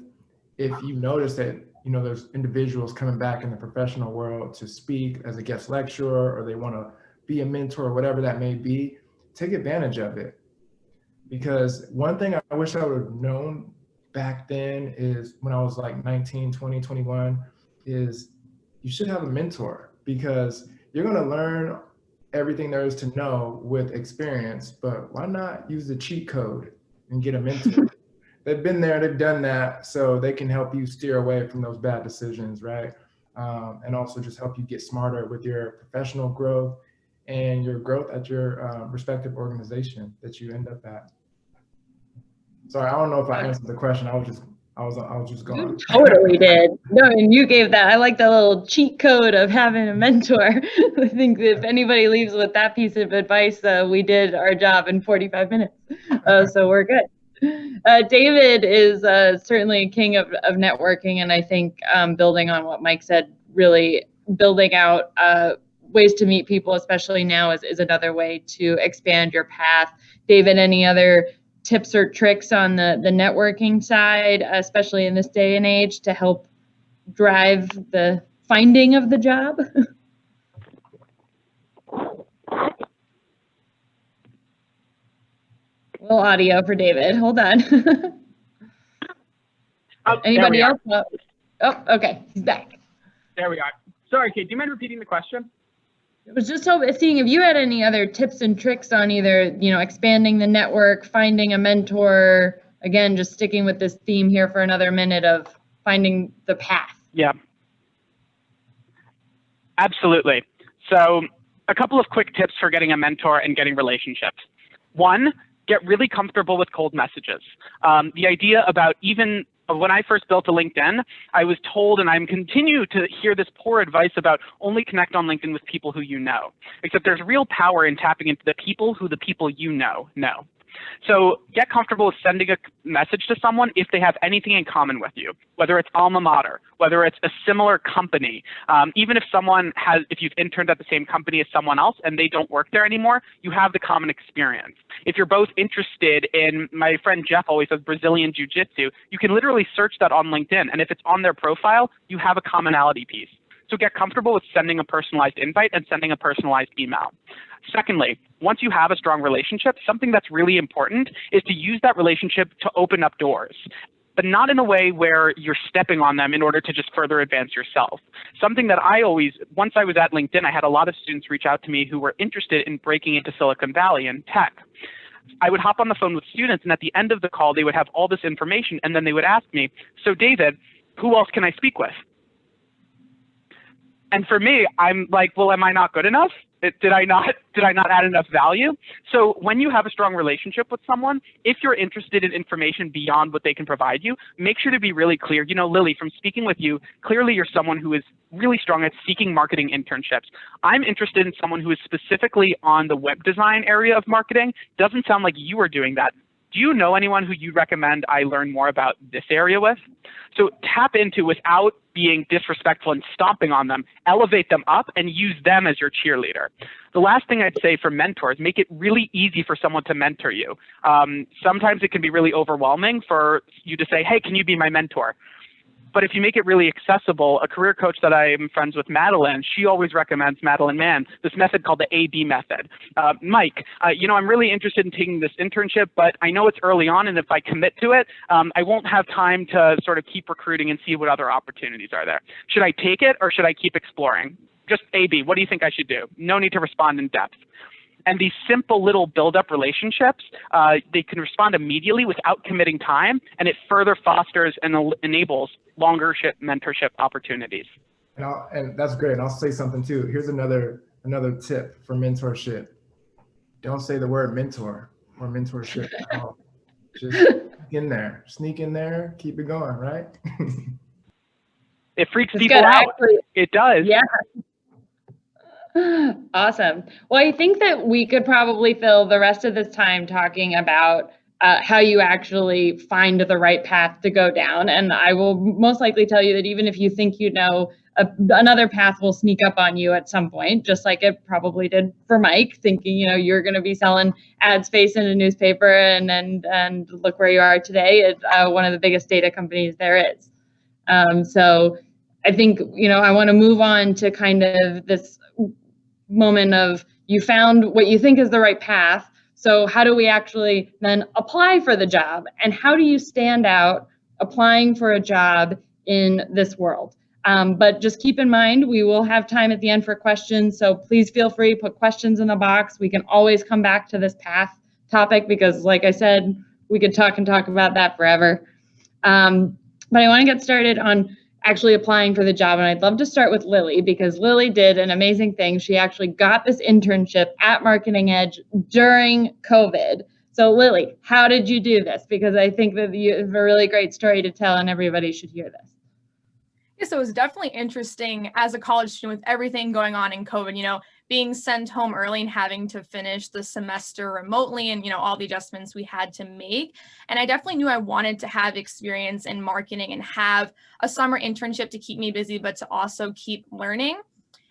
you notice that, there's individuals coming back in the professional world to speak as a guest lecturer, or they want to be a mentor, or whatever that may be, take advantage of it. Because one thing I wish I would have known back then is when I was like 19, 20, 21, is you should have a mentor, because you're going to learn everything there is to know with experience, but why not use the cheat code and get a mentor? They've been there, they've done that, so they can help you steer away from those bad decisions, right? And also just help you get smarter with your professional growth and your growth at your respective organization that you end up at. Sorry, I don't know if I answered the question. I was just going. You totally did. No, and you gave that. I like that little cheat code of having a mentor. I think if anybody leaves with that piece of advice, we did our job in 45 minutes. So we're good. David is certainly a king of networking, and I think building on what Mike said, really building out ways to meet people, especially now, is another way to expand your path. David, any other tips or tricks on the networking side, especially in this day and age, to help drive the finding of the job? A little audio for David. Hold on. Anybody else? Oh, okay. He's back. There we are. Sorry, Kate, do you mind repeating the question? I was just seeing if you had any other tips and tricks on either, expanding the network, finding a mentor, again, just sticking with this theme here for another minute of finding the path. Yeah. Absolutely. So a couple of quick tips for getting a mentor and getting relationships. One, get really comfortable with cold messages. The idea about even when I first built a LinkedIn, I was told, and I continue to hear this poor advice about only connect on LinkedIn with people who you know, except there's real power in tapping into the people who the people you know. So get comfortable with sending a message to someone if they have anything in common with you, whether it's alma mater, whether it's a similar company, even if you've interned at the same company as someone else and they don't work there anymore, you have the common experience. If you're both interested in, my friend Jeff always says Brazilian Jiu-Jitsu, you can literally search that on LinkedIn, and if it's on their profile, you have a commonality piece. So get comfortable with sending a personalized invite and sending a personalized email. Secondly, once you have a strong relationship, something that's really important is to use that relationship to open up doors, but not in a way where you're stepping on them in order to just further advance yourself. Something that once I was at LinkedIn, I had a lot of students reach out to me who were interested in breaking into Silicon Valley and tech. I would hop on the phone with students, and at the end of the call, they would have all this information, and then they would ask me, so David, who else can I speak with? And for me, I'm like, well, am I not good enough? Did I not add enough value? So when you have a strong relationship with someone, if you're interested in information beyond what they can provide you, make sure to be really clear. Lily, from speaking with you, clearly you're someone who is really strong at seeking marketing internships. I'm interested in someone who is specifically on the web design area of marketing. Doesn't sound like you are doing that. Do you know anyone who you recommend I learn more about this area with? So tap into, without being disrespectful and stomping on them, elevate them up and use them as your cheerleader. The last thing I'd say for mentors, make it really easy for someone to mentor you. Sometimes it can be really overwhelming for you to say, hey, can you be my mentor? But if you make it really accessible, a career coach that I'm friends with, Madeline, she always recommends, Madeline Mann, this method called the AB method. Mike, I'm really interested in taking this internship, but I know it's early on, and if I commit to it, I won't have time to sort of keep recruiting and see what other opportunities are there. Should I take it, or should I keep exploring? Just AB, what do you think I should do? No need to respond in depth. And these simple little build-up relationships, they can respond immediately without committing time, and it further fosters and enables longer mentorship opportunities. And that's great. And I'll say something too. Here's another tip for mentorship. Don't say the word mentor or mentorship at all. Just sneak in there, keep it going, right? It freaks people out. It does. Yeah. Awesome. Well, I think that we could probably fill the rest of this time talking about how you actually find the right path to go down. And I will most likely tell you that even if you think you know, another path will sneak up on you at some point, just like it probably did for Mike, thinking, you're going to be selling ad space in a newspaper and look where you are today at one of the biggest data companies there is. So I think, I want to move on to kind of this moment of, you found what you think is the right path. So how do we actually then apply for the job? And how do you stand out applying for a job in this world? But just keep in mind, we will have time at the end for questions. So please feel free to put questions in the box. We can always come back to this path topic because, like I said, we could talk about that forever. But I want to get started on actually applying for the job. And I'd love to start with Lily, because Lily did an amazing thing. She actually got this internship at Marketing Edge during COVID. So Lily, how did you do this? Because I think that you have a really great story to tell and everybody should hear this. Yeah, so it was definitely interesting as a college student with everything going on in COVID, being sent home early and having to finish the semester remotely and, all the adjustments we had to make. And I definitely knew I wanted to have experience in marketing and have a summer internship to keep me busy, but to also keep learning.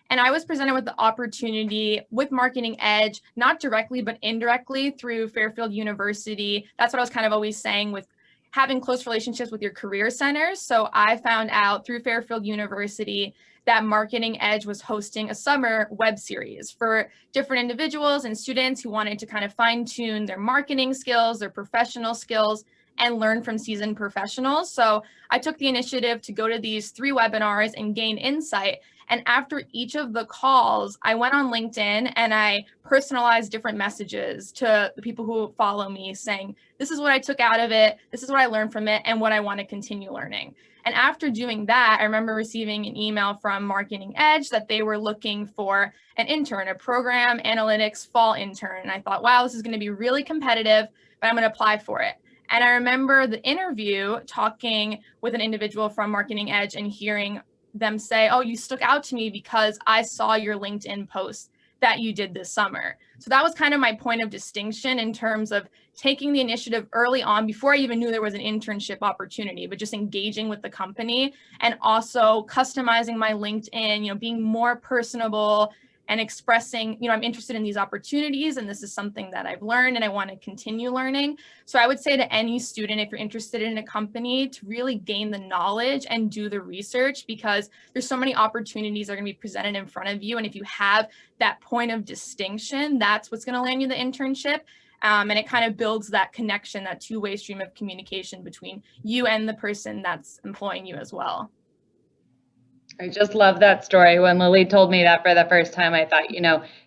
And I was presented with the opportunity with Marketing Edge, not directly, but indirectly through Fairfield University. That's what I was kind of always saying with having close relationships with your career centers. So I found out through Fairfield University that Marketing Edge was hosting a summer web series for different individuals and students who wanted to kind of fine tune their marketing skills, their professional skills, and learn from seasoned professionals. So I took the initiative to go to these 3 webinars and gain insight. And after each of the calls, I went on LinkedIn and I personalized different messages to the people who follow me saying, this is what I took out of it, this is what I learned from it, and what I want to continue learning. And after doing that, I remember receiving an email from Marketing Edge that they were looking for an intern, a program analytics fall intern. And I thought, wow, this is going to be really competitive, but I'm going to apply for it. And I remember the interview talking with an individual from Marketing Edge and hearing them say, oh, you stuck out to me because I saw your LinkedIn post that you did this summer. So that was kind of my point of distinction in terms of taking the initiative early on before I even knew there was an internship opportunity, but just engaging with the company and also customizing my LinkedIn, being more personable and expressing, I'm interested in these opportunities and this is something that I've learned and I want to continue learning. So I would say to any student, if you're interested in a company, to really gain the knowledge and do the research, because there's so many opportunities that are going to be presented in front of you. And if you have that point of distinction, that's what's going to land you the internship. And it kind of builds that connection, that two-way stream of communication between you and the person that's employing you as well. I just love that story. When Lily told me that for the first time, I thought,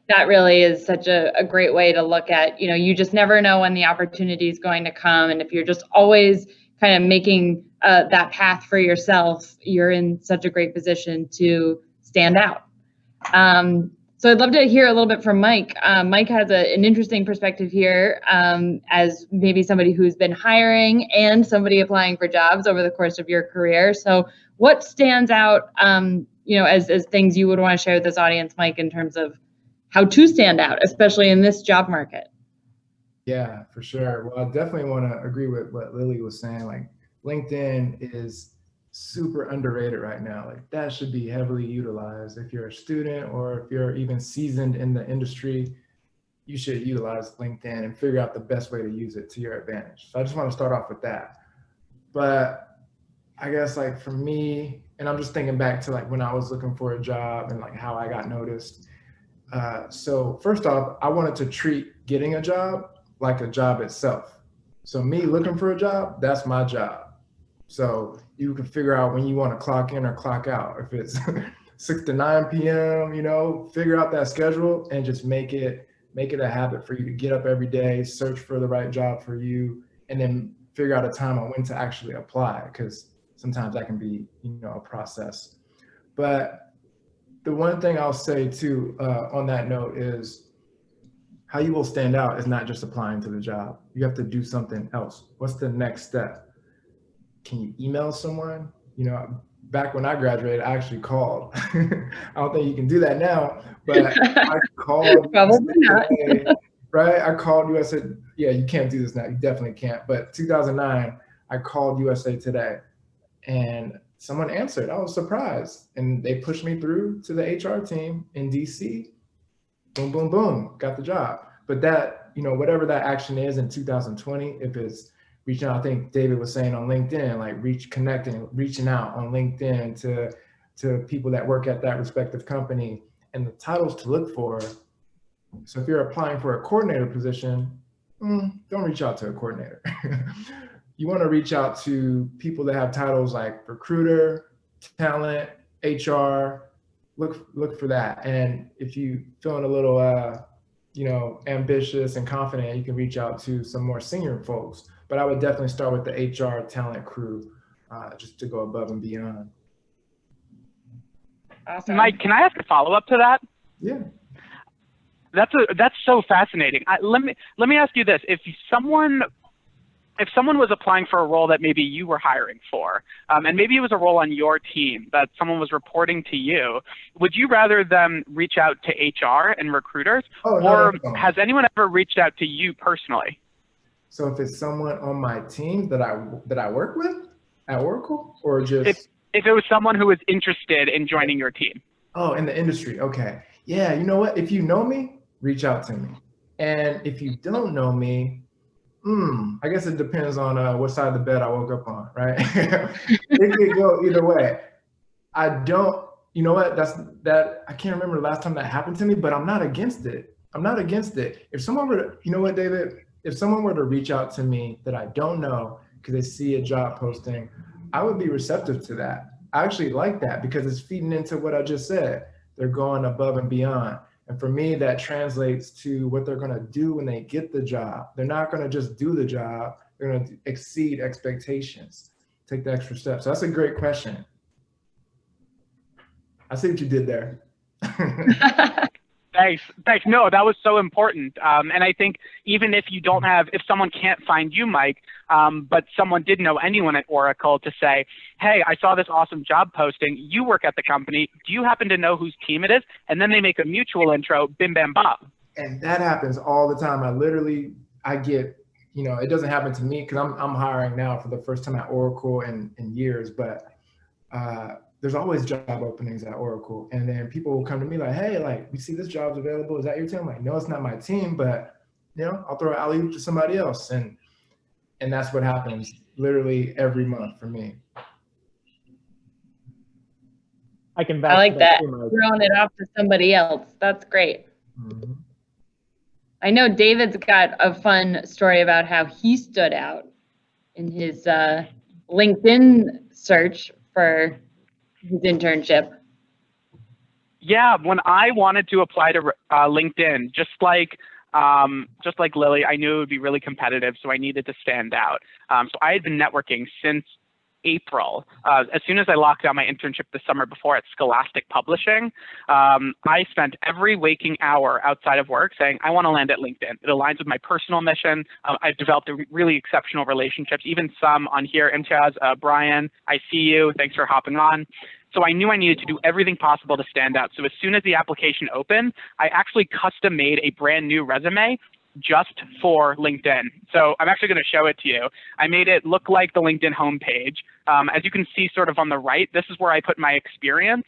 that really is such a great way to look at, you just never know when the opportunity is going to come. And if you're just always kind of making that path for yourself, you're in such a great position to stand out. So I'd love to hear a little bit from Mike. Mike has an interesting perspective here as maybe somebody who's been hiring and somebody applying for jobs over the course of your career. So what stands out, as things you would want to share with this audience, Mike, in terms of how to stand out, especially in this job market? Yeah, for sure. Well, I definitely want to agree with what Lily was saying. Like, LinkedIn is super underrated right now. Like, that should be heavily utilized. If you're a student or if you're even seasoned in the industry, you should utilize LinkedIn and figure out the best way to use it to your advantage. So I just want to start off with that. But I guess like for me, and I'm just thinking back to like when I was looking for a job and like how I got noticed. So first off, I wanted to treat getting a job like a job itself. So me looking for a job, that's my job. So you can figure out when you want to clock in or clock out. If it's 6 to 9 p.m., figure out that schedule and just make it a habit for you to get up every day, search for the right job for you, and then figure out a time on when to actually apply, because sometimes that can be, a process. But the one thing I'll say too, on that note is how you will stand out is not just applying to the job. You have to do something else. What's the next step? Can you email someone? Back when I graduated, I actually called. I don't think you can do that now, but I called. Probably not. Right? I called USA. Yeah, you can't do this now. You definitely can't. But 2009, I called USA Today and someone answered. I was surprised. And they pushed me through to the HR team in DC. Boom, boom, boom, got the job. But that, whatever that action is in 2020, if it's reaching out, I think David was saying on LinkedIn, like reaching out on LinkedIn to people that work at that respective company, and the titles to look for. So if you're applying for a coordinator position, don't reach out to a coordinator. You want to reach out to people that have titles like recruiter, talent, HR. Look for that. And if you feeling a little, ambitious and confident, you can reach out to some more senior folks. But I would definitely start with the HR talent crew, just to go above and beyond. Awesome. Mike, can I ask a follow-up to that? Yeah. That's so fascinating. Let me ask you this: if someone was applying for a role that maybe you were hiring for, and maybe it was a role on your team that someone was reporting to you, would you rather them reach out to HR and recruiters, or has anyone ever reached out to you personally? So if it's someone on my team that I work with at Oracle, or just if it was someone who was interested in joining your team? Oh, in the industry. Okay. Yeah, you know what? If you know me, reach out to me. And if you don't know me, I guess it depends on what side of the bed I woke up on, right? It could go either way. I don't, you know what? I can't remember the last time that happened to me, but I'm not against it. I'm not against it. If someone were to, you know what, David? If someone were to reach out to me that I don't know because they see a job posting, I would be receptive to that. I actually like that because it's feeding into what I just said. They're going above and beyond. And for me, that translates to what they're going to do when they get the job. They're not going to just do the job. They're going to exceed expectations, take the extra step. So that's a great question. I see what you did there. Thanks. No, that was so important. And I think even if if someone can't find you, Mike, but someone did know anyone at Oracle to say, hey, I saw this awesome job posting. You work at the company. Do you happen to know whose team it is? And then they make a mutual intro, bim, bam, bam. And that happens all the time. I get, it doesn't happen to me because I'm hiring now for the first time at Oracle in years, but there's always job openings at Oracle. And then people will come to me like, hey, like, we see this job's available. Is that your team? I'm like, no, it's not my team, but I'll throw an alley-oop to somebody else. And that's what happens literally every month for me. I like that, throwing it off to somebody else. That's great. Mm-hmm. I know David's got a fun story about how he stood out in his LinkedIn search for his internship. Yeah, when I wanted to apply to LinkedIn, just like Lily, I knew it would be really competitive, so I needed to stand out. So I had been networking since April. As soon as I locked down my internship the summer before at Scholastic Publishing, I spent every waking hour outside of work saying, I want to land at LinkedIn. It aligns with my personal mission. I've developed really exceptional relationships, even some on here. Imtiaz, Brian, I see you. Thanks for hopping on. So I knew I needed to do everything possible to stand out. So as soon as the application opened, I actually custom made a brand new resume just for LinkedIn. So I'm actually going to show it to you. I made it look like the LinkedIn homepage. As you can see sort of on the right, this is where I put my experience.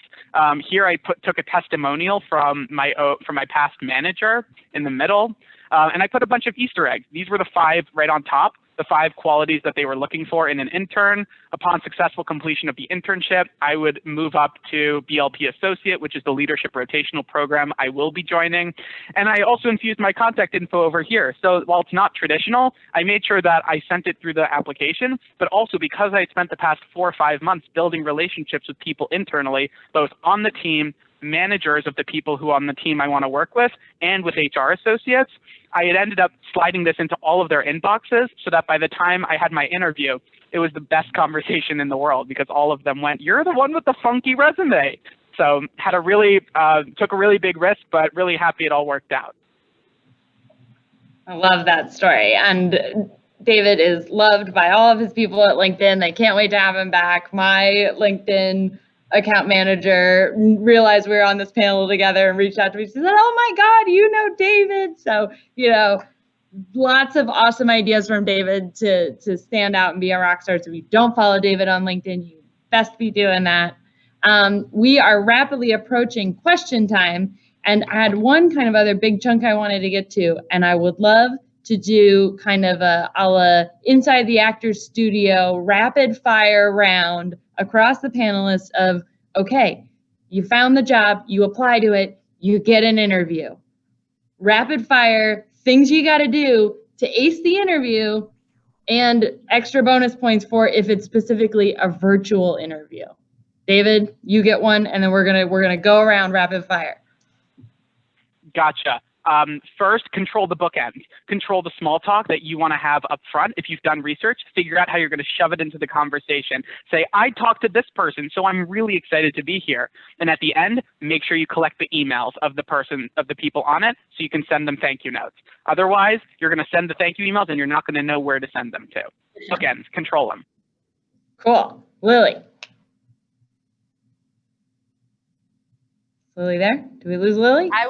Here I took a testimonial from my past manager in the middle. And I put a bunch of Easter eggs. These were the 5 right on top, the 5 qualities that they were looking for in an intern. Upon successful completion of the internship, I would move up to BLP Associate, which is the leadership rotational program I will be joining. And I also infused my contact info over here. So while it's not traditional, I made sure that I sent it through the application, but also because I spent the past 4 or 5 months building relationships with people internally, both on the team, managers of the people who on the team I want to work with, and with HR associates, I had ended up sliding this into all of their inboxes so that by the time I had my interview, it was the best conversation in the world because all of them went, you're the one with the funky resume. So had took a really big risk, but really happy it all worked out. I love that story. And David is loved by all of his people at LinkedIn. They can't wait to have him back. My LinkedIn account manager realized we were on this panel together and reached out to me. She said, oh my God, you know David. So, lots of awesome ideas from David to stand out and be a rock star. So if you don't follow David on LinkedIn, you best be doing that. We are rapidly approaching question time. And I had one kind of other big chunk I wanted to get to, and I would love to do kind of a la Inside the Actors Studio rapid fire round across the panelists of, okay, you found the job, you apply to it, you get an interview. Rapid fire, things you got to do to ace the interview, and extra bonus points for if it's specifically a virtual interview. David, you get one, and then we're gonna go around rapid fire. Gotcha. First, control the bookends. Control the small talk that you want to have up front. If you've done research, figure out how you're going to shove it into the conversation. Say, I talked to this person, so I'm really excited to be here. And at the end, make sure you collect the emails of the people on it, so you can send them thank you notes. Otherwise, you're going to send the thank you emails, and you're not going to know where to send them to. Bookends, control them. Cool. Lily. Lily there? Do we lose Lily? I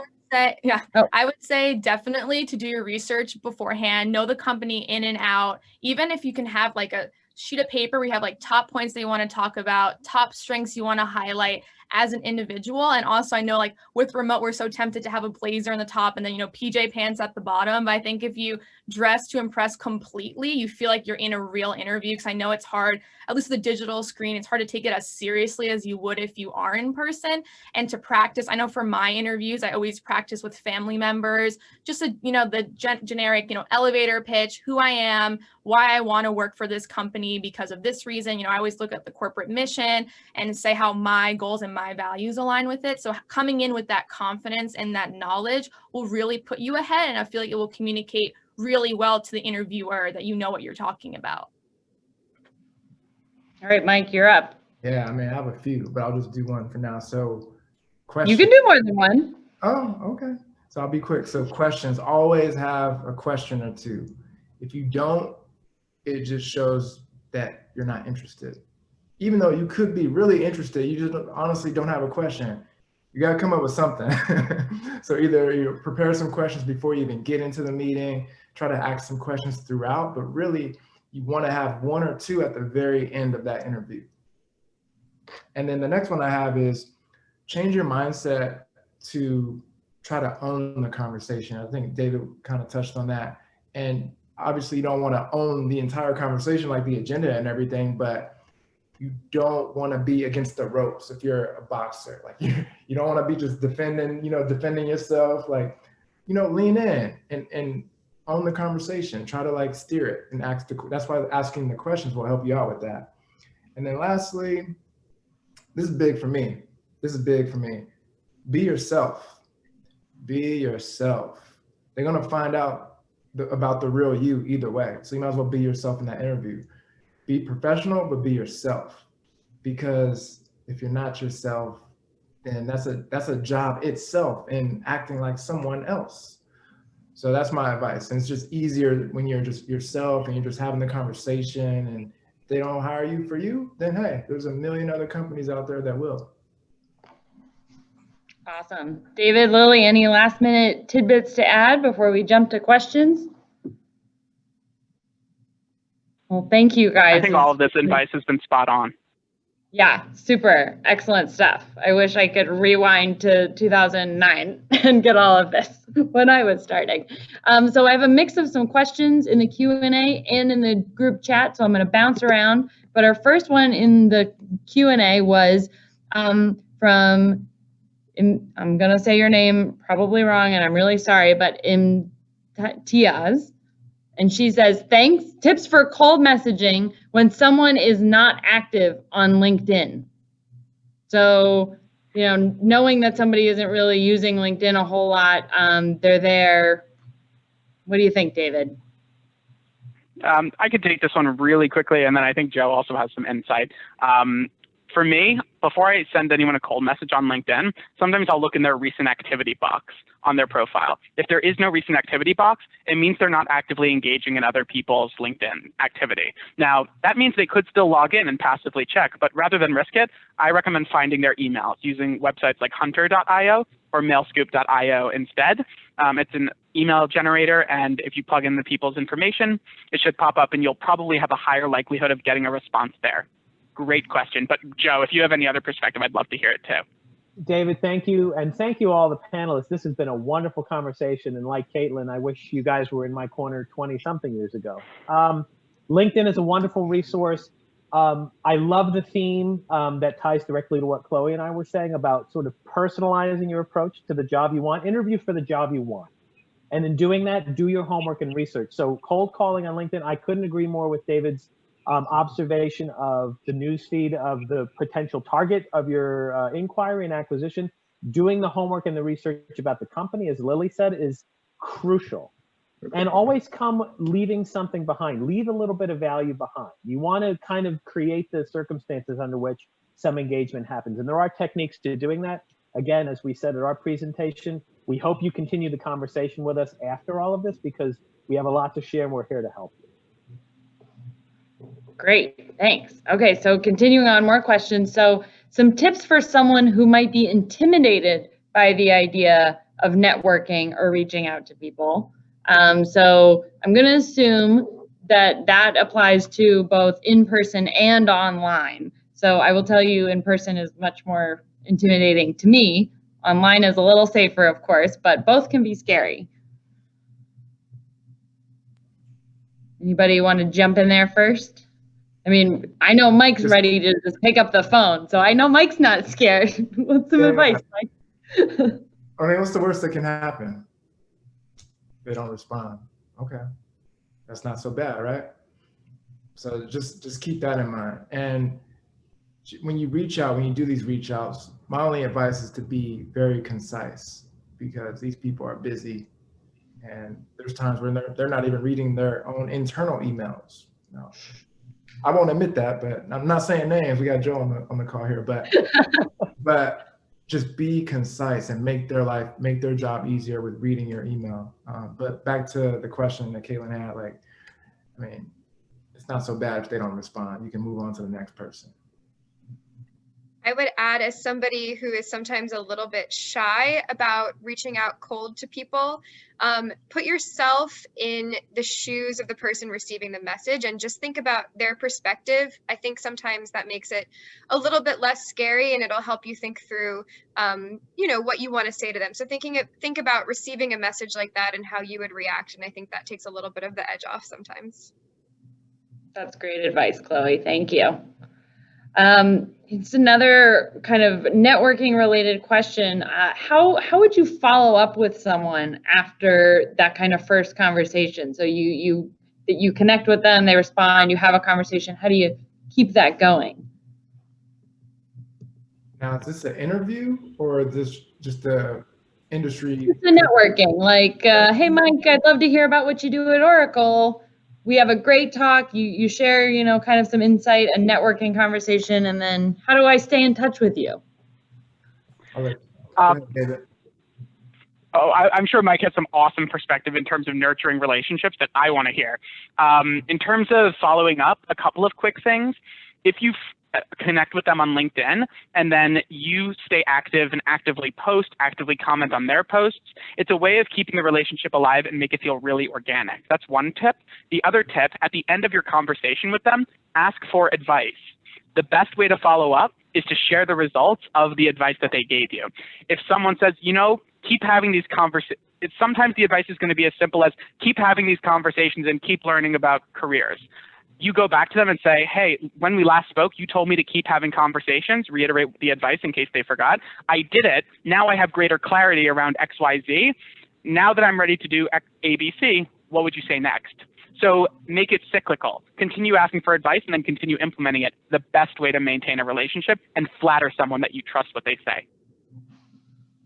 would say definitely to do your research beforehand, know the company in and out. Even if you can have like a sheet of paper where you have like top points that you want to talk about, top strengths you want to highlight, as an individual. And also I know like with remote, we're so tempted to have a blazer on the top and then, you know, PJ pants at the bottom. But I think if you dress to impress completely, you feel like you're in a real interview, because I know it's hard, at least the digital screen, it's hard to take it as seriously as you would if you are in person. And to practice, I know for my interviews, I always practice with family members, just a, you know, the generic, you know, elevator pitch, who I am, why I want to work for this company because of this reason. You know, I always look at the corporate mission and say how my goals and my values align with it. So coming in with that confidence and that knowledge will really put you ahead. And I feel like it will communicate really well to the interviewer that you know what you're talking about. All right, Mike, you're up. Yeah, I mean, I have a few, but I'll just do one for now. So question. You can do more than one. Oh, okay. So I'll be quick. So questions, always have a question or two. If you don't, it just shows that you're not interested. Even though you could be really interested, you just honestly don't have a question. You got to come up with something. So either you prepare some questions before you even get into the meeting, try to ask some questions throughout, but really you want to have one or two at the very end of that interview. And then the next one I have is change your mindset to try to own the conversation. I think David kind of touched on that. And obviously you don't want to own the entire conversation, like the agenda and everything, but you don't want to be against the ropes if you're a boxer. Like you don't want to be just defending yourself. Like, you know, lean in and own the conversation. Try to like steer it and ask that's why asking the questions will help you out with that. And then lastly, this is big for me. Be yourself. Be yourself. They're going to find out about the real you either way. So you might as well be yourself in that interview. Be professional, but be yourself. Because if you're not yourself, then that's a job itself in acting like someone else. So that's my advice. And it's just easier when you're just yourself and you're just having the conversation, and if they don't hire you for you, then hey, there's a million other companies out there that will. Awesome. David, Lily, any last minute tidbits to add before we jump to questions? Well, thank you guys. I think all of this advice has been spot on. Yeah, super excellent stuff. I wish I could rewind to 2009 and get all of this when I was starting. So I have a mix of some questions in the Q&A and in the group chat, so I'm going to bounce around. But our first one in the Q&A was from, I'm going to say your name probably wrong, and I'm really sorry, but Tiaz. And she says, thanks, tips for cold messaging when someone is not active on LinkedIn. So, you know, knowing that somebody isn't really using LinkedIn a whole lot, they're there. What do you think, David? I could take this one really quickly, and then I think Joe also has some insight. For me, before I send anyone a cold message on LinkedIn, sometimes I'll look in their recent activity box on their profile. If there is no recent activity box, it means they're not actively engaging in other people's LinkedIn activity. Now, that means they could still log in and passively check, but rather than risk it, I recommend finding their emails using websites like hunter.io or mailscoop.io instead. It's an email generator, and if you plug in the people's information, it should pop up, and you'll probably have a higher likelihood of getting a response there. Great question. But Joe, if you have any other perspective, I'd love to hear it too. David, thank you. And thank you all the panelists. This has been a wonderful conversation. And like Kaitlin, I wish you guys were in my corner 20-something years ago. LinkedIn is a wonderful resource. I love the theme that ties directly to what Chloe and I were saying about sort of personalizing your approach to the job you want. Interview for the job you want. And in doing that, do your homework and research. So cold calling on LinkedIn, I couldn't agree more with David's observation of the newsfeed of the potential target of your inquiry and acquisition. Doing the homework and the research about the company, as Lily said, is crucial. And always come leaving something behind. Leave a little bit of value behind. You want to kind of create the circumstances under which some engagement happens. And there are techniques to doing that. Again, as we said at our presentation, we hope you continue the conversation with us after all of this, because we have a lot to share and we're here to help you. Great, thanks. Okay, so continuing on, more questions. So some tips for someone who might be intimidated by the idea of networking or reaching out to people. So I'm going to assume that that applies to both in person and online. So I will tell you, in person is much more intimidating to me. Online is a little safer, of course, but both can be scary. Anybody want to jump in there first? I mean, I know Mike's ready to just pick up the phone, so I know Mike's not scared. What's some advice, Mike? I mean, what's the worst that can happen? They don't respond. Okay, that's not so bad, right? So just keep that in mind. And when you reach out, when you do these reach outs, my only advice is to be very concise, because these people are busy, and there's times when they're not even reading their own internal emails. No, I won't admit that, but I'm not saying names. We got Joe on the call here, but just be concise and make their job easier with reading your email. But back to the question that Kaitlin had, like, I mean, it's not so bad if they don't respond. You can move on to the next person. I would add, as somebody who is sometimes a little bit shy about reaching out cold to people, put yourself in the shoes of the person receiving the message and just think about their perspective. I think sometimes that makes it a little bit less scary, and it'll help you think through, what you want to say to them. So think about receiving a message like that and how you would react. And I think that takes a little bit of the edge off sometimes. That's great advice, Chloe. Thank you. It's another kind of networking related question. How would you follow up with someone after that kind of first conversation? So you connect with them, they respond, you have a conversation. How do you keep that going? Now, is this an interview or is this just a industry? It's a networking, like, hey, Mike, I'd love to hear about what you do at Oracle. We have a great talk. You share, kind of some insight, a networking conversation, and then how do I stay in touch with you? David. I'm sure Mike has some awesome perspective in terms of nurturing relationships that I want to hear. In terms of following up, a couple of quick things. If you connect with them on LinkedIn and then you stay active and actively post, actively comment on their posts, it's a way of keeping the relationship alive and make it feel really organic. That's one tip. The other tip, at the end of your conversation with them, ask for advice. The best way to follow up is to share the results of the advice that they gave you. If someone says, keep having these conversations, sometimes the advice is going to be as simple as keep having these conversations and keep learning about careers. You go back to them and say, hey, when we last spoke, you told me to keep having conversations, reiterate the advice in case they forgot. I did it. Now I have greater clarity around XYZ. Now that I'm ready to do ABC, what would you say next? So make it cyclical. Continue asking for advice and then continue implementing it. The best way to maintain a relationship and flatter someone that you trust what they say.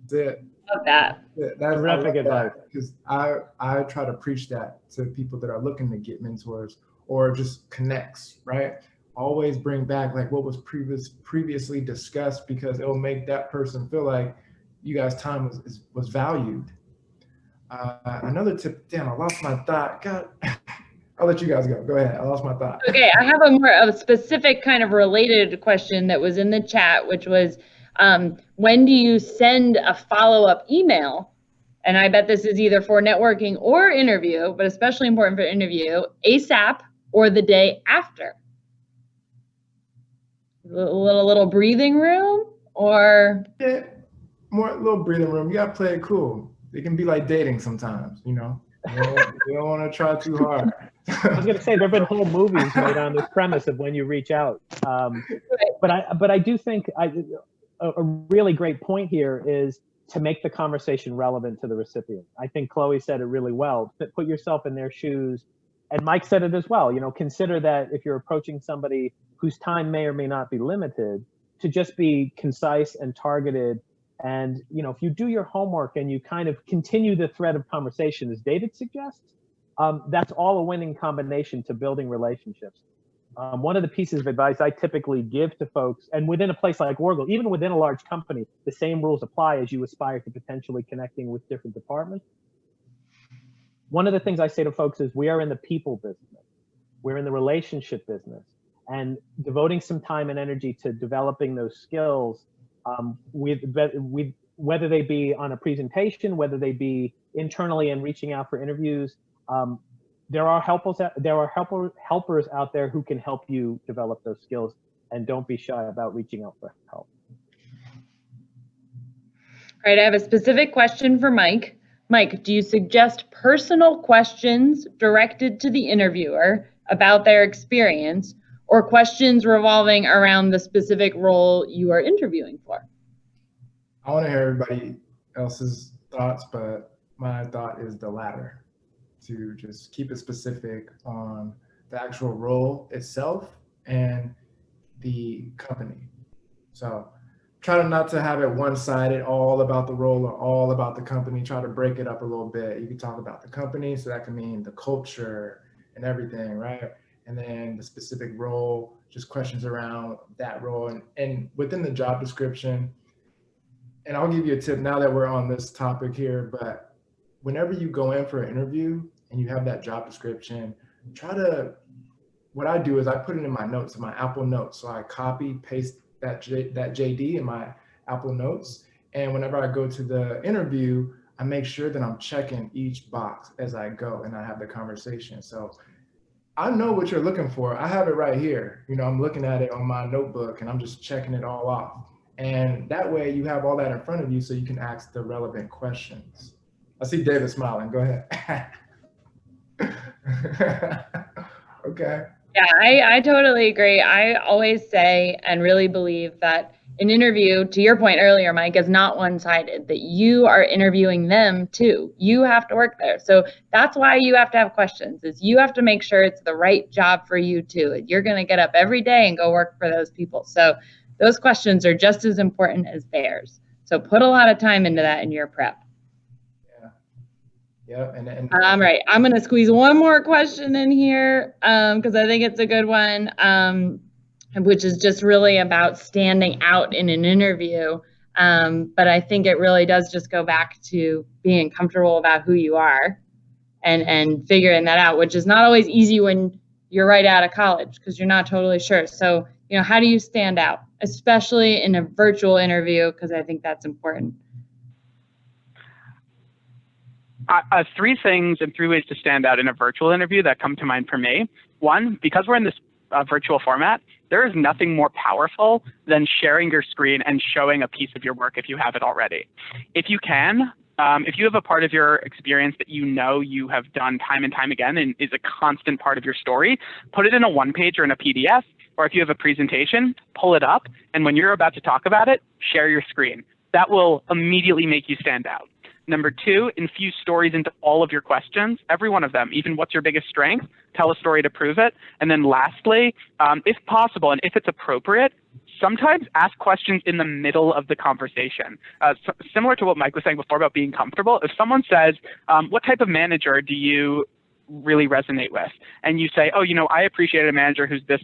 That's it. Love that. That's terrific advice. Because I try to preach that to people that are looking to get mentors or just connects, right? Always bring back like what was previously discussed, because it will make that person feel like you guys' time was valued. Another tip, damn, I lost my thought. God, I'll let you guys go. Go ahead, I lost my thought. Okay, I have a specific kind of related question that was in the chat, which was, when do you send a follow-up email? And I bet this is either for networking or interview, but especially important for interview, ASAP or the day after? A little breathing room, or? Yeah, more a little breathing room. You gotta play it cool. It can be like dating sometimes, You don't want to try too hard. I was going to say, there have been whole movies made on this premise of when you reach out. But I do think a really great point here is to make the conversation relevant to the recipient. I think Chloe said it really well. Put yourself in their shoes. And Mike said it as well. Consider that if you're approaching somebody whose time may or may not be limited, to just be concise and targeted. And, if you do your homework and you kind of continue the thread of conversation, as David suggests, that's all a winning combination to building relationships. One of the pieces of advice I typically give to folks, and within a place like Oracle, even within a large company, the same rules apply as you aspire to potentially connecting with different departments. One of the things I say to folks is we are in the people business. We're in the relationship business, and devoting some time and energy to developing those skills, whether they be on a presentation, whether they be internally and reaching out for interviews. There are helpers out there who can help you develop those skills, and don't be shy about reaching out for help. All right, I have a specific question for Mike. Mike, do you suggest personal questions directed to the interviewer about their experience, or questions revolving around the specific role you are interviewing for? I want to hear everybody else's thoughts, but my thought is the latter, to just keep it specific on the actual role itself and the company. So try not to have it one-sided, all about the role or all about the company. Try to break it up a little bit. You can talk about the company, so that can mean the culture and everything, right? And then the specific role, just questions around that role. And within the job description, and I'll give you a tip now that we're on this topic here, but whenever you go in for an interview and you have that job description, what I do is I put it in my notes, in my Apple Notes. So I copy, paste that JD in my Apple Notes. And whenever I go to the interview, I make sure that I'm checking each box as I go and I have the conversation. So I know what you're looking for. I have it right here. You know, I'm looking at it on my notebook and I'm just checking it all off. And that way you have all that in front of you so you can ask the relevant questions. I see David smiling. Go ahead. Okay. Yeah, I totally agree. I always say and really believe that an interview, to your point earlier, Mike, is not one-sided, that you are interviewing them too. You have to work there. So that's why you have to have questions, is you have to make sure it's the right job for you too. You're going to get up every day and go work for those people. So those questions are just as important as theirs. So put a lot of time into that in your prep. Yeah. And all right, I'm going to squeeze one more question in here because I think it's a good one, which is just really about standing out in an interview. But I think it really does just go back to being comfortable about who you are and figuring that out, which is not always easy when you're right out of college because you're not totally sure. So, you know, how do you stand out, especially in a virtual interview? Because I think that's important. Three things and three ways to stand out in a virtual interview that come to mind for me. One, because we're in this virtual format, there is nothing more powerful than sharing your screen and showing a piece of your work if you have it already. If you can, if you have a part of your experience that you know you have done time and time again and is a constant part of your story, put it in a one-page or in a PDF, or if you have a presentation, pull it up, and when you're about to talk about it, share your screen. That will immediately make you stand out. Number two, infuse stories into all of your questions, every one of them, even what's your biggest strength, tell a story to prove it. And then lastly, if possible and if it's appropriate, sometimes ask questions in the middle of the conversation. Similar to what Mike was saying before about being comfortable, if someone says, what type of manager do you really resonate with? And you say, oh, you know, I appreciate a manager who's this,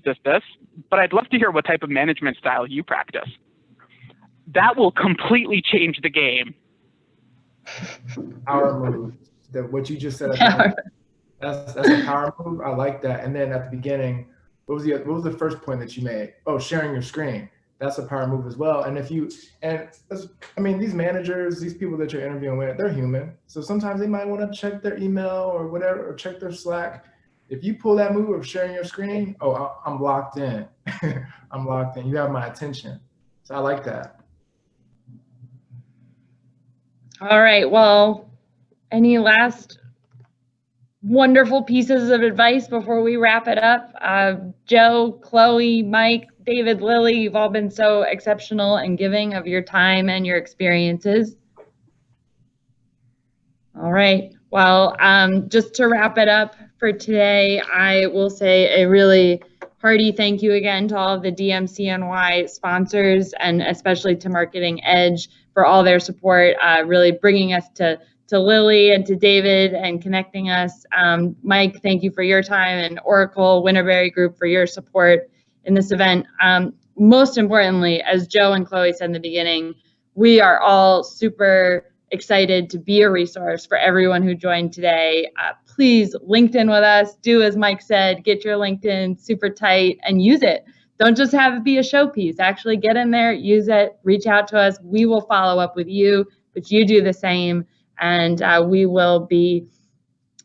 but I'd love to hear what type of management style you practice. That will completely change the game. Power move. What you just said. That's a power move. I like that. And then at the beginning, what was the first point that you made? Oh, sharing your screen. That's a power move as well. And I mean, these managers, these people that you're interviewing with, they're human. So sometimes they might want to check their email or whatever, or check their Slack. If you pull that move of sharing your screen, oh, I'm locked in. I'm locked in. You have my attention. So I like that. All right, well, any last wonderful pieces of advice before we wrap it up? Joe, Chloe, Mike, David, Lily, you've all been so exceptional and giving of your time and your experiences. All right, well, just to wrap it up for today, I will say a really hearty thank you again to all of the DMCNY sponsors and especially to Marketing Edge for all their support, really bringing us to Lily and to David and connecting us. Mike, thank you for your time, and Oracle, Winterberry Group for your support in this event. Most importantly, as Joe and Chloe said in the beginning, we are all super excited to be a resource for everyone who joined today. Please LinkedIn with us, do as Mike said, get your LinkedIn super tight and use it. Don't just have it be a showpiece. Actually get in there, use it, reach out to us. We will follow up with you, but you do the same. And we will be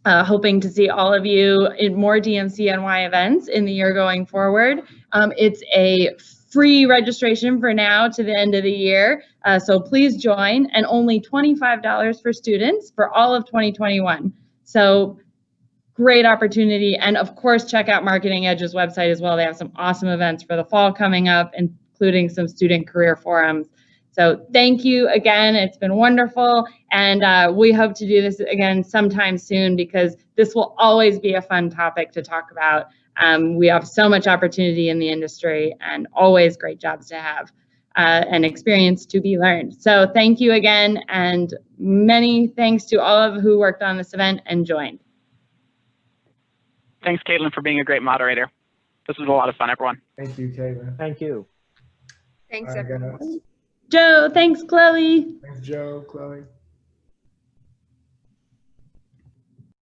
hoping to see all of you in more DMCNY events in the year going forward. It's a free registration for now to the end of the year. So please join, and only $25 for students for all of 2021. So great opportunity. And of course, check out Marketing Edge's website as well. They have some awesome events for the fall coming up, including some student career forums. So thank you again. It's been wonderful. And we hope to do this again sometime soon, because this will always be a fun topic to talk about. We have so much opportunity in the industry, and always great jobs to have and experience to be learned. So thank you again, and many thanks to all of who worked on this event and joined. Thanks, Kaitlin, for being a great moderator. This was a lot of fun, everyone. Thank you, Kaitlin. Thank you. Thanks, All right, everyone. guys. Joe, thanks, Chloe. Thanks, Joe, Chloe.